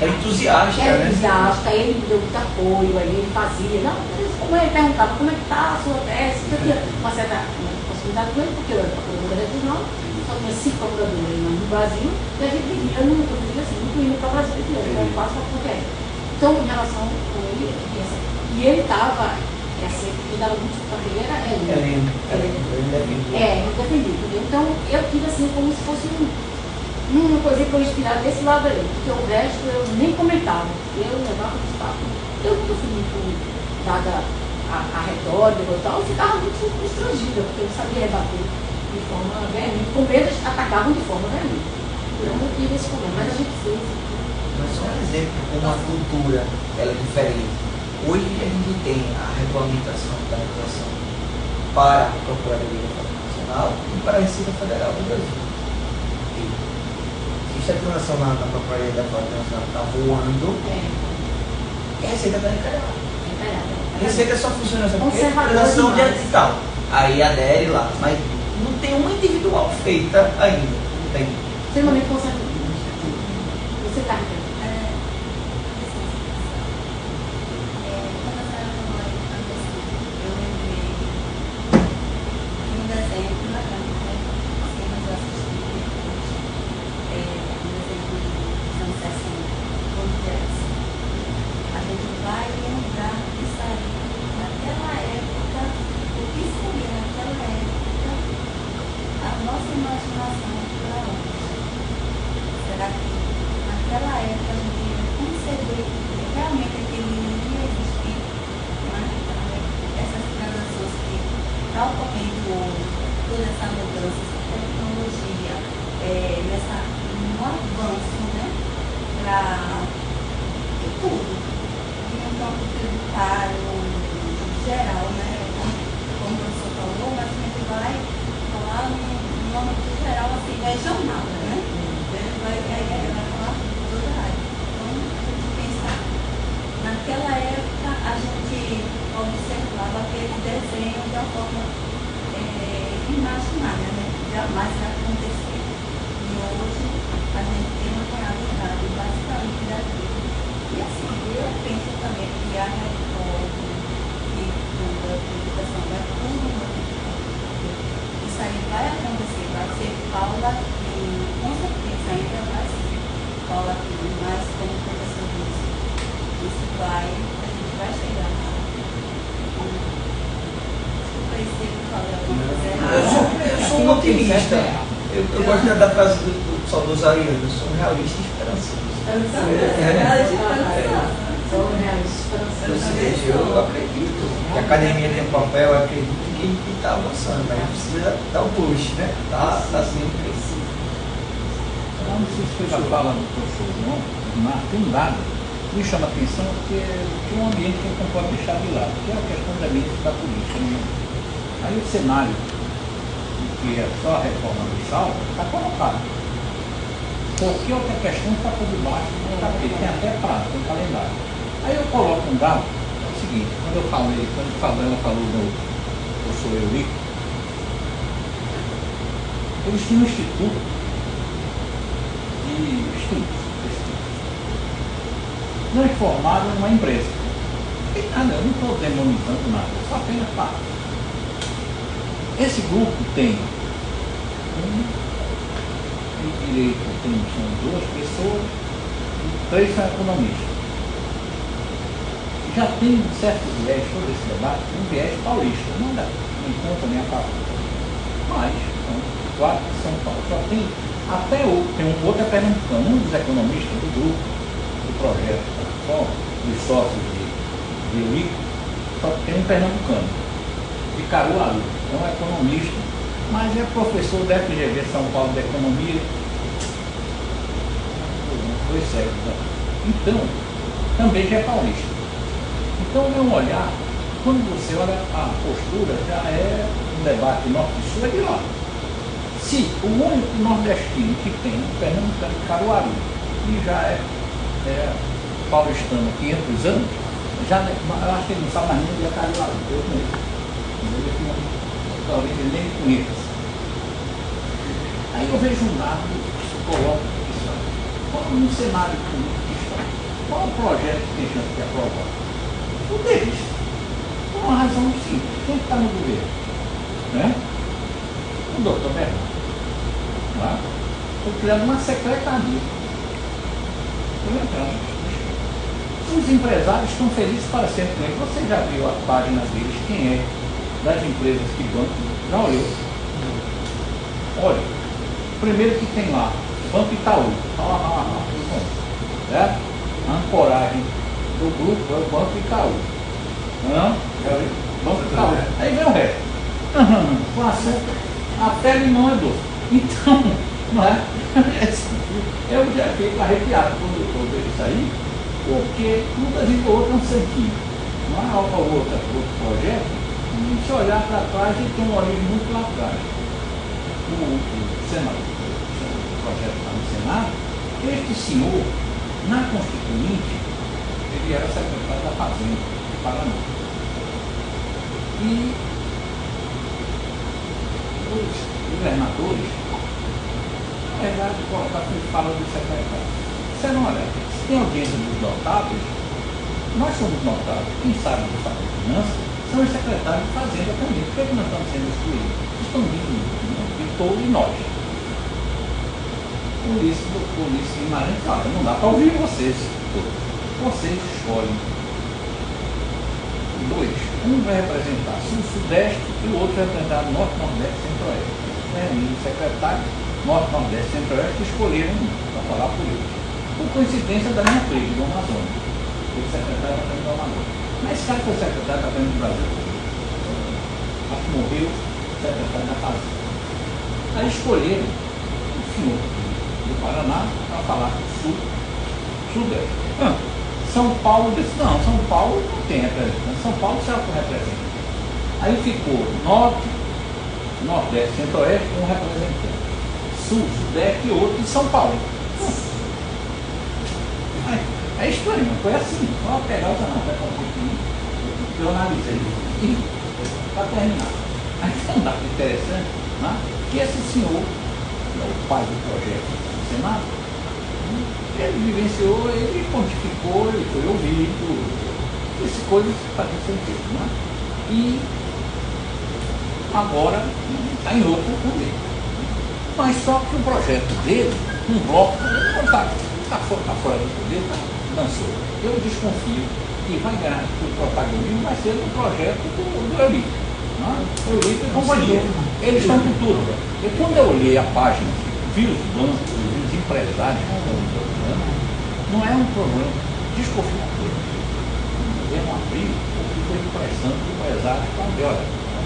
F: é entusiasta,
E: ele me deu muito apoio, aí ele fazia, como ele perguntava como é que está a sua tese, eu tinha uma certa possibilidade com ele, porque eu era procuradora regional, só tinha 5 procuradores no Brasil, e a gente vivia muito indo para o Brasil, eu quase para qualquer. Então, em relação com ele, e ele estava, ele dava muito porque ele era ele defendido. Então, eu tive assim como se fosse uma coisa que eu inspirava desse lado aí, porque o resto eu nem comentava, eu levava os papos. Eu nunca fui muito dada a retórica e tal, eu ficava muito constrangida, porque eu não sabia rebater de forma veemente, com medo eles atacavam de forma veemente. Então, eu tive esse problema, mas a gente fez.
F: Mas só um exemplo como a cultura ela é diferente. Hoje a gente tem a regulamentação da regulação para a Procuradoria Nacional e para a Receita Federal do Brasil. Se a transação na Procuradoria da Nacional está voando, e a Receita está encalhada. A Receita só funciona assim porque é transação digital. Aí adere lá, mas não tem uma individual feita ainda. Não tem.
E: Extremamente conservador. Você está aqui.
F: Eu sou um otimista. Eu gosto da frase do saudoso Ariano, sou um realista e esperançoso. Eu acredito que a academia tem um papel, eu acredito que a gente está avançando, mas precisa dar o push, né? Está sempre preciso.
C: Quando você fez a fala do professor João, tem um dado que me chama a atenção, que é um ambiente que a gente não pode deixar de lado, que é a questão da mídia da política. Né? Aí o cenário, que é só a reforma do sal, está colocado. Porque outra questão está por debaixo do tapete, tem até prazo, tem calendário. Aí eu coloco um dado, é o seguinte. seguinte, quando ela falou do professor Eurico, eles tinham um instituto de estudos. Transformaram numa empresa. E nada, eu não estou demonizando nada, só apenas fato. Esse grupo tem em direito, são 2 pessoas e 3 são economistas. Já tem um certo viés sobre esse debate, um viés paulista, não dá, nem conta nem a favor. Mas são 4 de São Paulo. Só tem até tem um outro é pernambucano, um dos economistas do grupo, do projeto, dos sócios de Eurico, só tem um pernambucano, de Caruaru, é um economista, mas é professor da FGV São Paulo de Economia, 2 séculos. Então, também já é paulista. Então, meu olhar, quando você olha a postura, já é um debate norte-sul, é de lá. Se o único nordestino que tem um pernambucano de Caruaru, e já é paulistano há 500 anos, já, eu acho que ele não sabe mais nem onde é Caruaru, eu conheço. Talvez ele nem conheça. Aí eu vejo um dado que se coloca isso aí. Qual no cenário político que está? Qual o projeto que tem chance de aprovar? O deles. Por uma razão simples. Quem está no governo? Né? O doutor Bernardo. Estou criando uma secretaria. Os empresários estão felizes para sempre com ele. Você já viu a página deles? Quem é das empresas que bancam? Já olhou? Olha, primeiro que tem lá, Banco Itaú. Certo? A ancoragem do grupo é o Banco Itaú. Não? Já viu? Banco Itaú. Aí vem o resto. Com açúcar, a pele não é doce. Então, não é? Eu já fico arrepiado quando eu vejo isso aí, porque muitas vezes outro é um santinho. Não é outro projeto, e se olhar para trás, ele tem uma origem muito lá atrás. O Senado, o projeto está no Senado, este senhor, na Constituinte, ele era secretário da Fazenda de Paraná. E os governadores, na verdade, falam do secretário. Você não olha, se tem audiência dos notáveis, nós somos notáveis, quem sabe do fato de finanças, são os secretários de Fazenda também. Por que nós estamos sendo excluídos? Estão vindo de todo e nós. Por isso, Guimarães fala, não dá para ouvir vocês. Vocês escolhem 2. Um vai representar Sul-Sudeste e o outro vai representar Norte, Nordeste e Centro-Oeste. O secretário Norte, Nordeste e Centro-Oeste escolheram para falar por eles. Por coincidência da minha filha, do Amazonas. O secretário do Amazonas. Mas esse cara foi secretário da Fazenda do Brasil. Acho que morreu secretário da Fazenda. Aí escolheram o senhor do Paraná para falar do Sul, Sudeste. São Paulo disse, não, São Paulo não tem representante. São Paulo se auto-representa. Aí ficou Norte, Nordeste, Centro-Oeste, um representante. Sul, Sudeste e outro em São Paulo. É estranho, mas foi assim. Só pegar o canal, vai conseguir. Eu analisei. E para terminar. Aí tem um dado interessante, né? Que esse senhor, o pai do projeto do Senado, ele vivenciou, ele pontificou, ele foi ouvido, essas coisas fazem sentido, né? E agora está em outro também. Mas só que o projeto dele, um bloco, está fora do poder, lançou. Eu desconfio que vai ganhar o protagonismo, vai ser no projeto do Eurico. Eurico e companhia. Eles estão com tudo. E quando eu olhei a página, vi os bancos, vi os empresários, não é um problema desconfiador. É uma briga, porque foi impressão do empresário para onde, olha,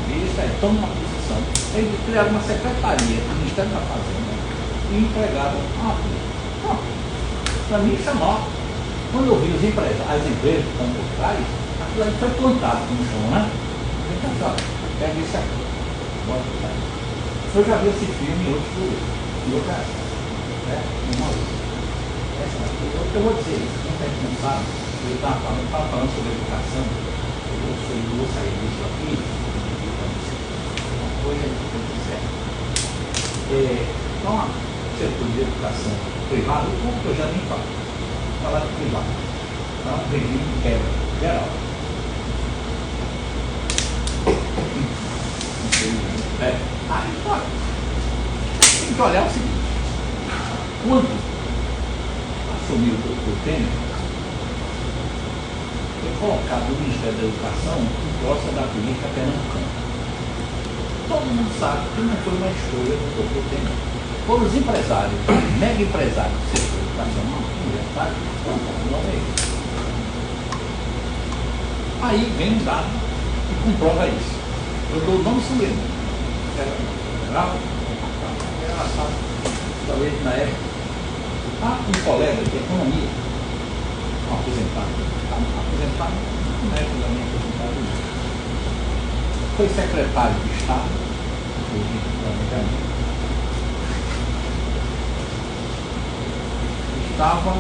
C: isso aí, estão numa posição. Eles criaram uma secretaria do Ministério da Fazenda e entregaram uma briga. Para mim, isso é nota. Quando eu vi as empresas que estão por trás, aquilo aí foi plantado no chão, né? Então, olha, pega isso aqui, bota isso aí. Eu já vi esse filme em outros lugares, em outras, né? Eu vou dizer isso, quem não sabe, ele estava falando sobre educação, professor Lu saiu disso aqui, uma coisa muito certa. Então, o setor de educação privado, eu já nem falo. Falar de privado. Então, o regime de quebra geral. Aí, olha, tem que olhar o seguinte: quando assumiu o doutor Temer, foi colocado no Ministério da Educação em costa da política pernambucana. Todo mundo sabe que não foi uma escolha do doutor Temer. Foram os empresários, mega empresários do setor educacional, universitário, não é isso. Aí vem um dado que comprova isso. Eu dou o nome sumindo. Era engraçado. Talvez na época. Um colega de economia, um aposentado, não é totalmente aposentado, foi secretário de Estado do Planejamento. Estava